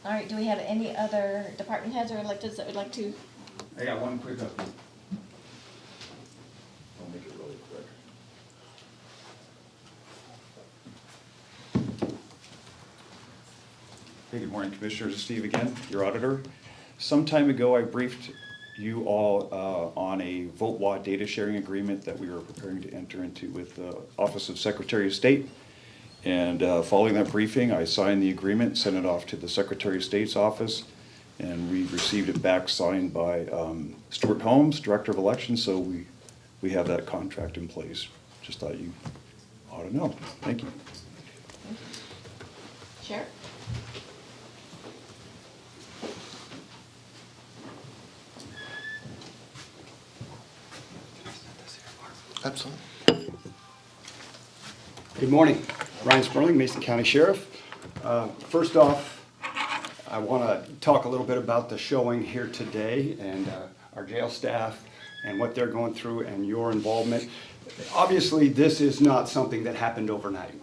All right, do we have any other department heads or electeds that would like to? I got one quick update. I'll make it really quick. Hey, good morning, Commissioners. Steve again, your auditor. Some time ago, I briefed you all on a VoteWA data sharing agreement that we were preparing to enter into with the Office of Secretary of State. And following that briefing, I signed the agreement, sent it off to the Secretary of State's office, and we received it back signed by Stuart Holmes, Director of Elections, so we have that contract in place. Just thought you ought to know. Thank you. Chair? Absolutely. Good morning. Ryan Sperling, Mason County Sheriff. First off, I want to talk a little bit about the showing here today and our jail staff and what they're going through and your involvement. Obviously, this is not something that happened overnight,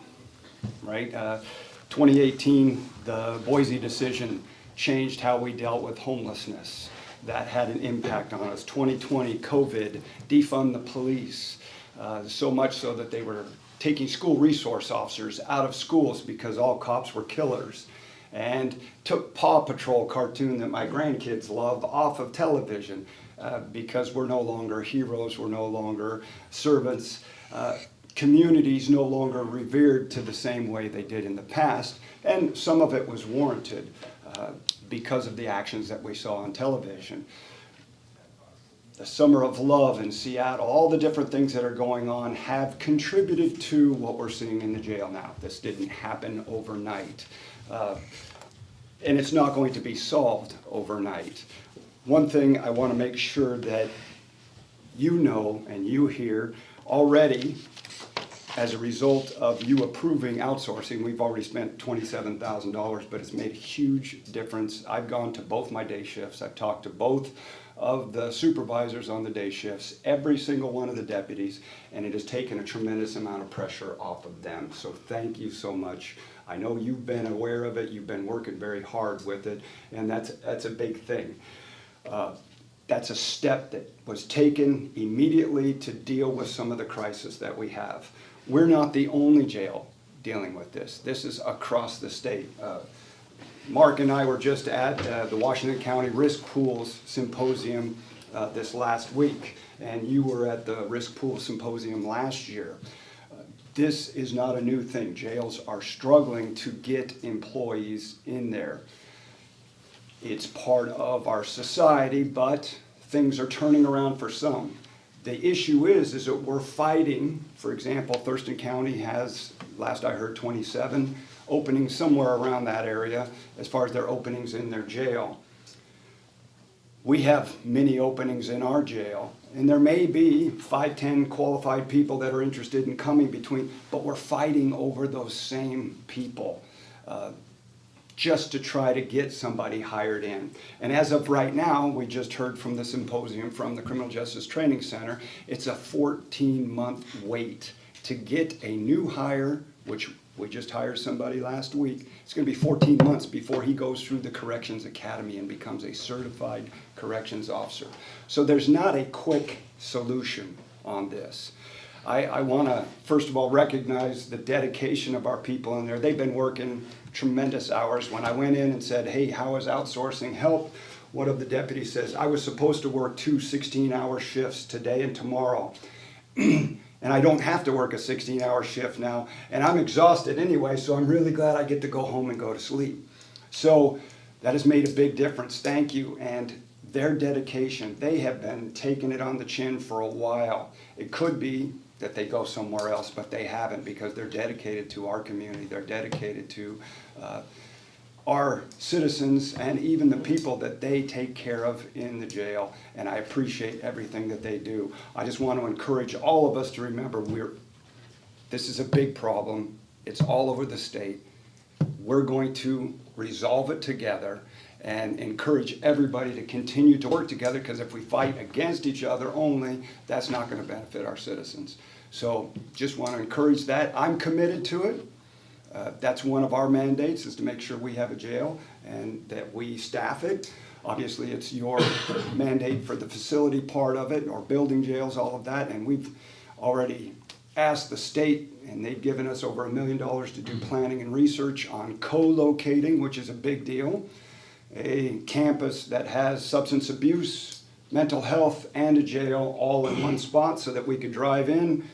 right? 2018, the Boise decision changed how we dealt with homelessness. That had an impact on us. 2020, COVID, defund the police, so much so that they were taking school resource officers out of schools because all cops were killers, and took Paw Patrol cartoon that my grandkids love off of television because we're no longer heroes, we're no longer servants. Communities no longer revered to the same way they did in the past, and some of it was warranted because of the actions that we saw on television. The Summer of Love in Seattle, all the different things that are going on have contributed to what we're seeing in the jail now. This didn't happen overnight. And it's not going to be solved overnight. One thing I want to make sure that you know and you hear already, as a result of you approving outsourcing, we've already spent $27,000, but it's made a huge difference. I've gone to both my day shifts. I've talked to both of the supervisors on the day shifts, every single one of the deputies, and it has taken a tremendous amount of pressure off of them. So thank you so much. I know you've been aware of it, you've been working very hard with it, and that's a big thing. That's a step that was taken immediately to deal with some of the crisis that we have. We're not the only jail dealing with this. This is across the state. Mark and I were just at the Washington County Risk Pools Symposium this last week, and you were at the Risk Pool Symposium last year. This is not a new thing. Jails are struggling to get employees in there. It's part of our society, but things are turning around for some. The issue is that we're fighting. For example, Thurston County has, last I heard, 27 openings, somewhere around that area as far as their openings in their jail. We have many openings in our jail, and there may be 5, 10 qualified people that are interested in coming between, but we're fighting over those same people just to try to get somebody hired in. And as of right now, we just heard from the symposium from the Criminal Justice Training Center, it's a 14-month wait to get a new hire, which we just hired somebody last week. It's going to be 14 months before he goes through the Corrections Academy and becomes a certified corrections officer. So there's not a quick solution on this. I want to, first of all, recognize the dedication of our people in there. They've been working tremendous hours. When I went in and said, hey, how has outsourcing helped? One of the deputies says, I was supposed to work 2 16-hour shifts today and tomorrow. And I don't have to work a 16-hour shift now. And I'm exhausted anyway, so I'm really glad I get to go home and go to sleep. So that has made a big difference. Thank you. And their dedication, they have been taking it on the chin for a while. It could be that they go somewhere else, but they haven't, because they're dedicated to our community. They're dedicated to our citizens and even the people that they take care of in the jail, and I appreciate everything that they do. I just want to encourage all of us to remember this is a big problem. It's all over the state. We're going to resolve it together and encourage everybody to continue to work together, because if we fight against each other only, that's not going to benefit our citizens. So just want to encourage that. I'm committed to it. That's one of our mandates, is to make sure we have a jail and that we staff it. Obviously, it's your mandate for the facility part of it, or building jails, all of that, and we've already asked the state and they've given us over $1 million to do planning and research on co-locating, which is a big deal. A campus that has substance abuse, mental health, and a jail all in one spot so that we could drive in,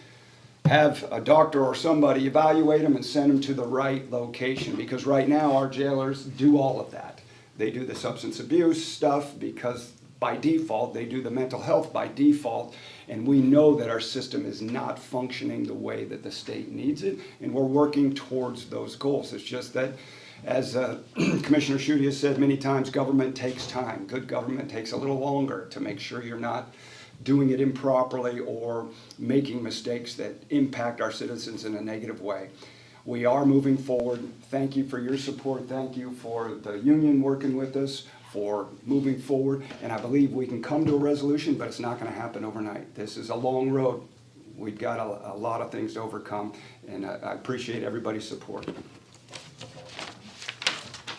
have a doctor or somebody evaluate them and send them to the right location. Because right now our jailers do all of that. They do the substance abuse stuff because by default, they do the mental health by default, and we know that our system is not functioning the way that the state needs it, and we're working towards those goals. It's just that, as Commissioner Schutte has said many times, government takes time. Good government takes a little longer to make sure you're not doing it improperly or making mistakes that impact our citizens in a negative way. We are moving forward. Thank you for your support. Thank you for the union working with us, for moving forward. And I believe we can come to a resolution, but it's not going to happen overnight. This is a long road. We've got a lot of things to overcome, and I appreciate everybody's support.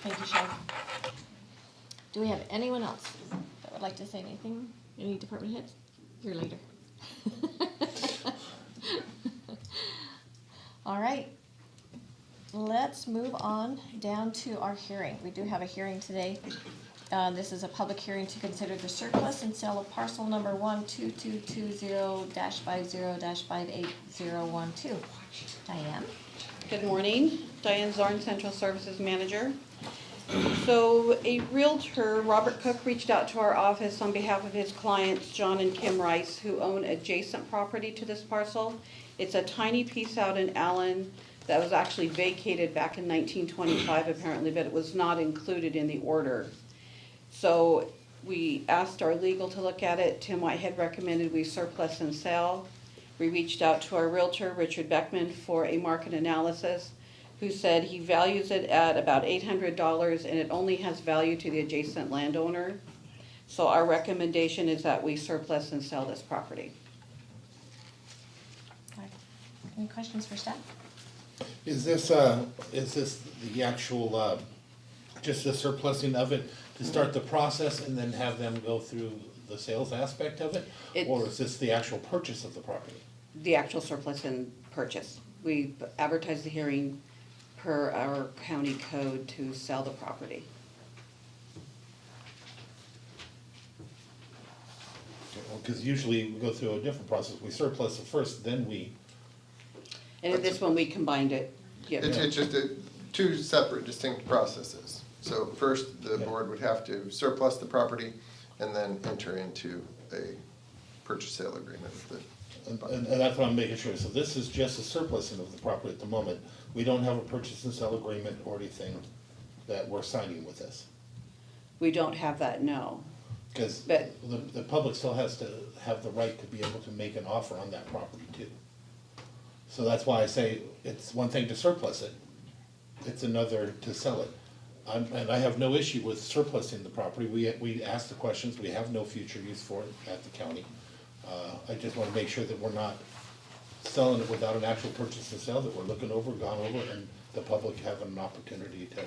Thank you, Sean. Do we have anyone else that would like to say anything? Any department heads? You're later. All right. Let's move on down to our hearing. We do have a hearing today. This is a public hearing to consider the surplus and sale of parcel number 12220-50-58012. Diane? Good morning, Diane Zorn, Central Services Manager. So a realtor, Robert Cook, reached out to our office on behalf of his clients, John and Kim Rice, who own adjacent property to this parcel. It's a tiny piece out in Allen that was actually vacated back in 1925 apparently, but it was not included in the order. So we asked our legal to look at it. Tim Whitehead recommended we surplus and sell. We reached out to our realtor, Richard Beckman, for a market analysis, who said he values it at about $800 and it only has value to the adjacent landowner. So our recommendation is that we surplus and sell this property. Any questions for staff? Is this the actual, just the surplusing of it to start the process and then have them go through the sales aspect of it? Or is this the actual purchase of the property? The actual surplus and purchase. We advertised the hearing per our county code to sell the property. Because usually we go through a different process. We surplus it first, then we. And in this one, we combined it. Yep. It's just two separate distinct processes. So first, the board would have to surplus the property and then enter into a purchase sale agreement with the. And that's what I'm making sure. So this is just a surplusing of the property at the moment. We don't have a purchase and sale agreement or anything that we're signing with this. We don't have that, no. Because the public still has to have the right to be able to make an offer on that property too. So that's why I say it's one thing to surplus it, it's another to sell it. And I have no issue with surplusing the property. We asked the questions, we have no future use for it at the county. I just wanna make sure that we're not selling it without an actual purchase and sale, that we're looking over, gone over, and the public having an opportunity to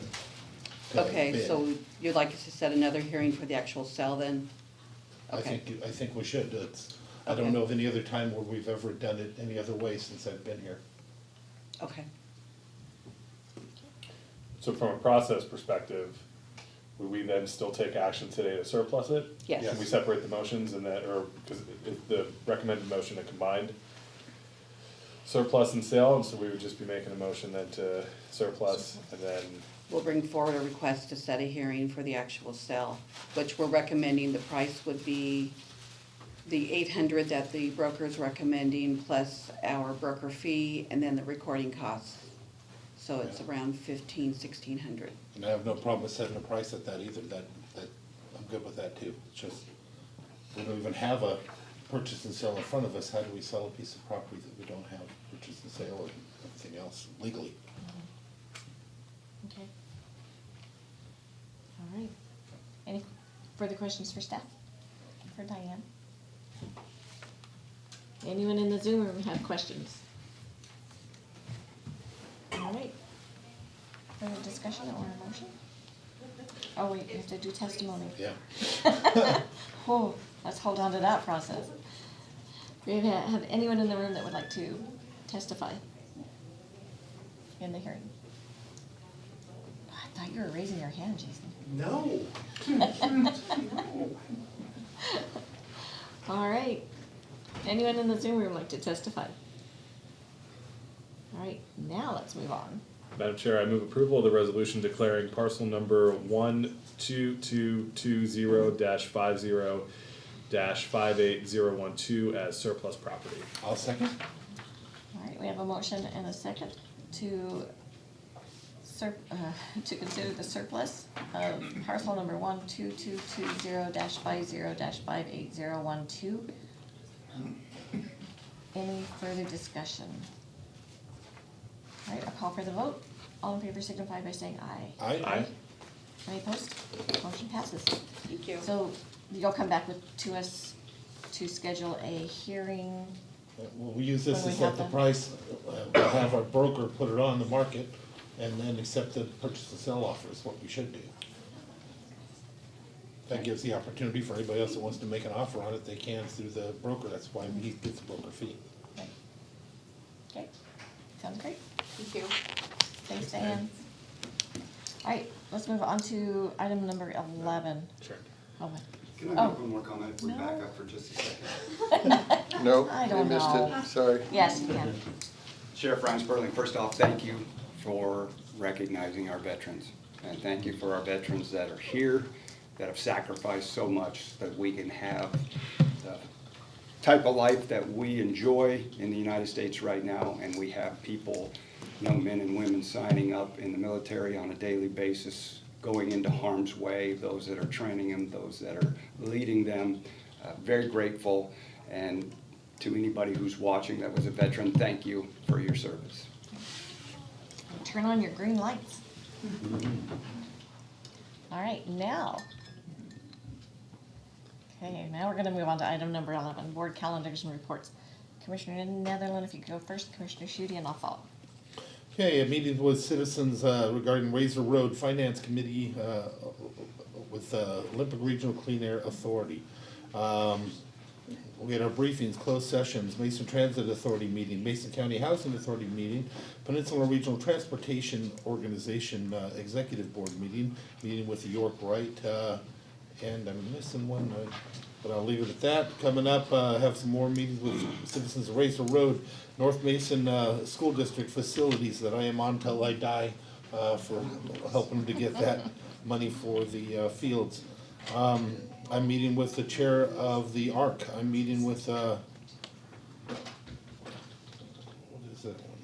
Okay, bid. so you'd like us to set another hearing for the actual sale then? Okay. I think we should. I don't know of any other time where we've ever done it any other way since I've been here. Okay. So from a process perspective, would we then still take action today to surplus it? Yes. Can we separate the motions and that, or, because the recommended motion a combined surplus and sale, and so we would just be making a motion then to surplus and then. We'll bring forward a request to set a hearing for the actual sale, which we're recommending the price would be the $800 that the broker's recommending plus our broker fee and then the recording costs. So it's around $1,500–1,600. And I have no problem with setting a price at that either. That I'm good with that too. It's just, we don't even have a purchase and sale in front of us. How do we sell a piece of property that we don't have purchase and sale or anything else legally? Okay. All right. Any further questions for staff? For Diane? Anyone in the Zoom room have questions? All right. Further discussion or a motion? Oh wait, we have to do testimony. Yeah. Oh, let's hold on to that process. Do we have anyone in the room that would like to testify? in the hearing? I thought you were raising your hand, Jason. No. All right. Anyone in the Zoom room like to testify? All right, now let's move on. Madam Chair, I move approval of the resolution declaring parcel number 12220-50-58012 as surplus property. I'll second. All right, we have a motion and a second to consider the surplus of parcel number 12220-50-58012. Any further discussion? All right, I'll call for the vote. All in favor signify by saying aye. Aye. Any opposed? Motion passes. Thank you. So you'll come back to us to schedule a hearing. We'll use this When to we have set the them. price, we'll have our broker put it on the market, and then accept the purchase and sell offer is what we should do. That gives the opportunity for anybody else that wants to make an offer on it, they can through the broker, that's why he gets a broker fee. Okay, sounds great. Thank you. Thanks, Ann. All right, let's move on to item number 11. Sure. Oh, what? Can I make one more comment if we back up for just a second? Nope, I you don't missed know. it, sorry. Yes, you can. Sheriff Ryan Sperling, first off, thank you for recognizing our veterans. And thank you for our veterans that are here, that have sacrificed so much so that we can have the type of life that we enjoy in the United States right now. And we have people, young men and women, signing up in the military on a daily basis, going into harm's way, those that are training them, those that are leading them. Very grateful. And to anybody who's watching that was a veteran, thank you for your service. Turn on your green lights. All right, now. Okay, now we're gonna move on to item number 11, board calendars and reports. Commissioner Netherland, if you could go first, Commissioner Schutte, and I'll follow. Okay, a meeting with citizens regarding Razor Road Finance Committee with Olympic Regional Clean Air Authority. We had our briefings, closed sessions, Mason Transit Authority meeting, Mason County Housing Authority meeting, Peninsula Regional Transportation Organization Executive Board meeting, meeting with York Wright, and I'm missing one, but I'll leave it at that. Coming up, have some more meetings with citizens of Razor Road, North Mason School District facilities that I am on till I die for helping to get that money for the fields. I'm meeting with the chair of the ARC. I'm meeting with, what is that one?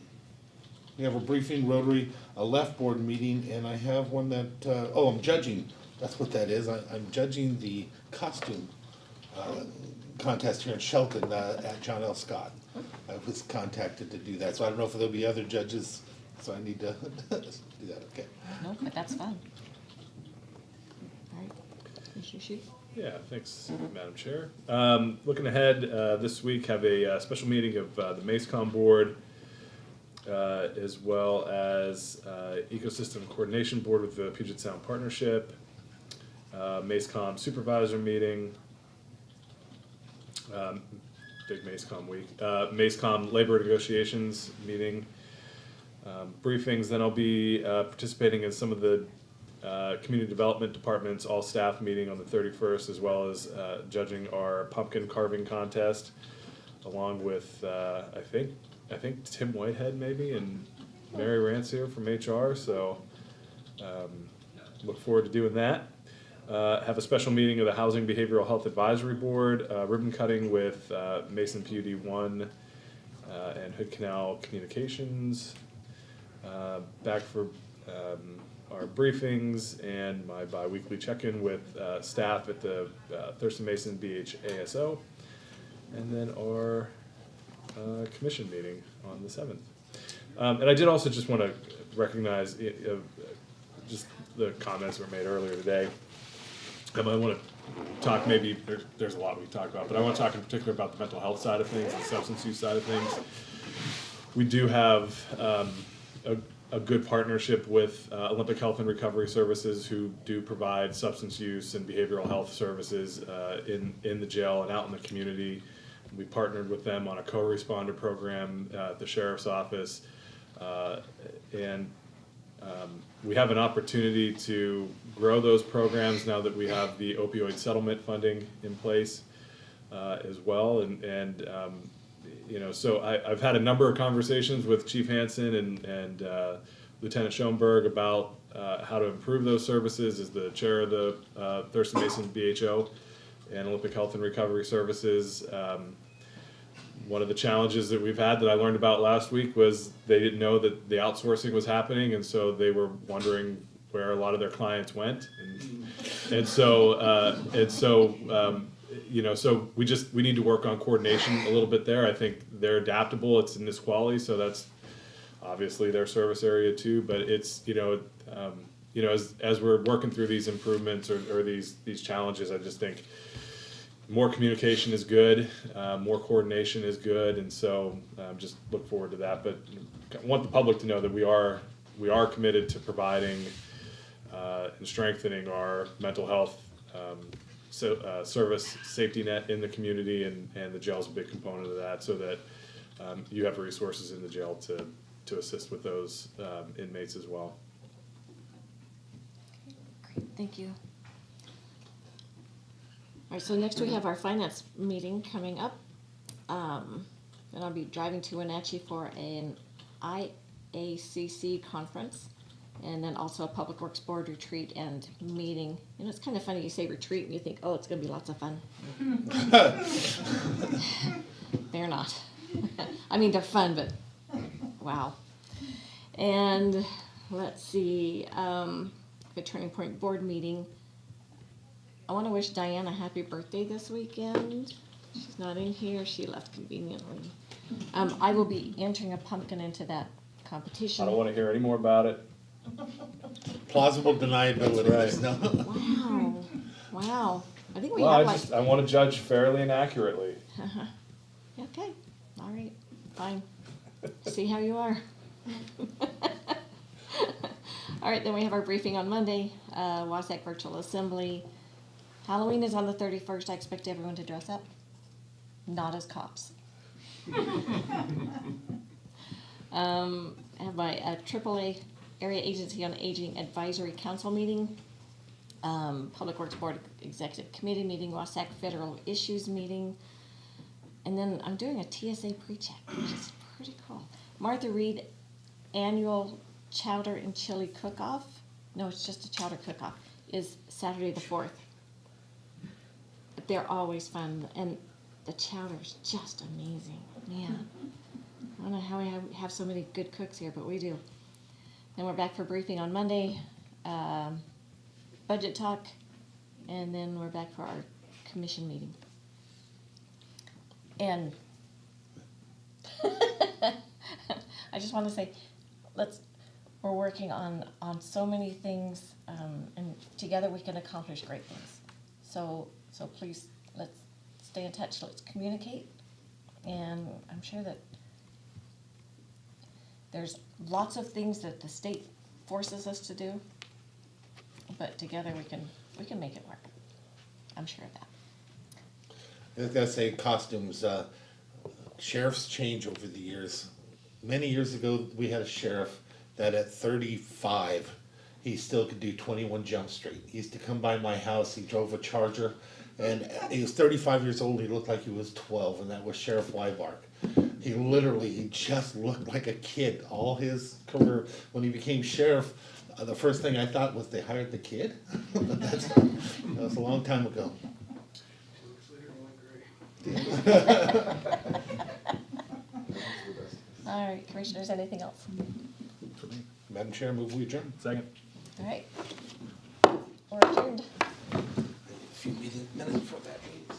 We have a briefing, Rotary, a left board meeting, and I have one that, I'm judging. That's what that is. I'm judging the costume contest here in Shelton at John L. Scott. I was contacted to do that, so I don't know if there'll be other judges, so I need to do that, okay. Nope, but that's fun. All right, Commissioner Schutte? Yeah, thanks, Madam Chair. Looking ahead, this week have a special meeting of the MACECOM Board, as well as Ecosystem Coordination Board with the Puget Sound Partnership, MACECOM Supervisor meeting, big MACECOM week, MACECOM Labor Negotiations meeting, briefings. Then I'll be participating in some of the Community Development Department's all-staff meeting on the 31st, as well as judging our pumpkin carving contest, along with I think Tim Whitehead maybe and Mary Rancier from HR. So look forward to doing that. Have a special meeting of the Housing Behavioral Health Advisory Board, ribbon cutting with Mason PUD 1 and Hood Canal Communications. Back for our briefings and my bi-weekly check-in with staff at the Thurston Mason BHASO, and then our commission meeting on the 7th. And I did also just want to recognize just the comments that were made earlier today. I want to talk, maybe there's a lot we talked about, but I want to talk in particular about the mental health side of things, the substance use side of things. We do have a good partnership with Olympic Health and Recovery Services, who do provide substance use and behavioral health services in the jail and out in the community. We partnered with them on a co-responder program at the Sheriff's Office. And we have an opportunity to grow those programs now that we have the opioid settlement funding in place as well. And you know, so I've had a number of conversations with Chief Hansen and Lieutenant Schoenberg about how to improve those services as the chair of the Thurston Mason BHO and Olympic Health and Recovery Services. One of the challenges that we've had that I learned about last week was they didn't know that the outsourcing was happening, and so they were wondering where a lot of their clients went, and so you know, so we need to work on coordination a little bit there. I think they're adaptable. It's in Nisqually, so that's obviously their service area too. But it's you know, as we're working through these improvements or these challenges, I just think more communication is good, more coordination is good, and so just look forward to that. But I want the public to know that we are committed to providing and strengthening our mental health service safety net in the community, and the jail is a big component of that, so that you have resources in the jail to assist with those inmates as well. Great, thank you. All right, so next we have our finance meeting coming up. And I'll be driving to Wenatchee for an IACC conference, and then also a Public Works Board retreat and meeting. You know, it's kind of funny, you say retreat and you think, oh, it's gonna be lots of fun. They're not. I mean, they're fun, but wow. And let's see, the Turning Point Board meeting. I want to wish Diane a happy birthday this weekend. She's not in here. She left conveniently. I will be entering a pumpkin into that competition. I don't want to hear any more about it. Plausible deniability. That's right. Wow. Wow. I think we Well, have I want to judge fairly and accurately. Okay. All right. Fine. See how you are. All right. Then we have our briefing on Monday. Wasac Virtual Assembly. Halloween is on the 31st. I expect everyone to dress up. Not as cops. I have my AAA Area Agency on Aging Advisory Council meeting, Public Works Board Executive Committee meeting, Wasac Federal Issues meeting, and then I'm doing a TSA pre-check, which is pretty cool. Martha Reed Annual Chowder and Chili Cook-Off. No, it's just a chowder cook-off. Is Saturday the 4th. But they're always fun, and the chowder is just amazing. Man, I don't know how we have so many good cooks here, but we do. Then we're back for briefing on Monday, budget talk, and then we're back for our commission meeting. And I just want to say, we're working on so many things, and together we can accomplish great things. So please, let's stay in touch, let's communicate, and I'm sure that there's lots of things that the state forces us to do, but together we can make it work. I'm sure of that. I was gonna say costumes, sheriffs change over the years. Many years ago, we had a sheriff that at 35, he still could do 21 Jump Street. He used to come by my house, he drove a Charger, and he was 35 years old, he looked like he was 12, and that was Sheriff Weibark. He just looked like a kid all his career. When he became sheriff, the first thing I thought was they hired the kid. That was a long time ago. All right, commissioners, anything else? Madam Chair, move we adjourn. Second. All right. We're adjourned. A few minutes for that meeting.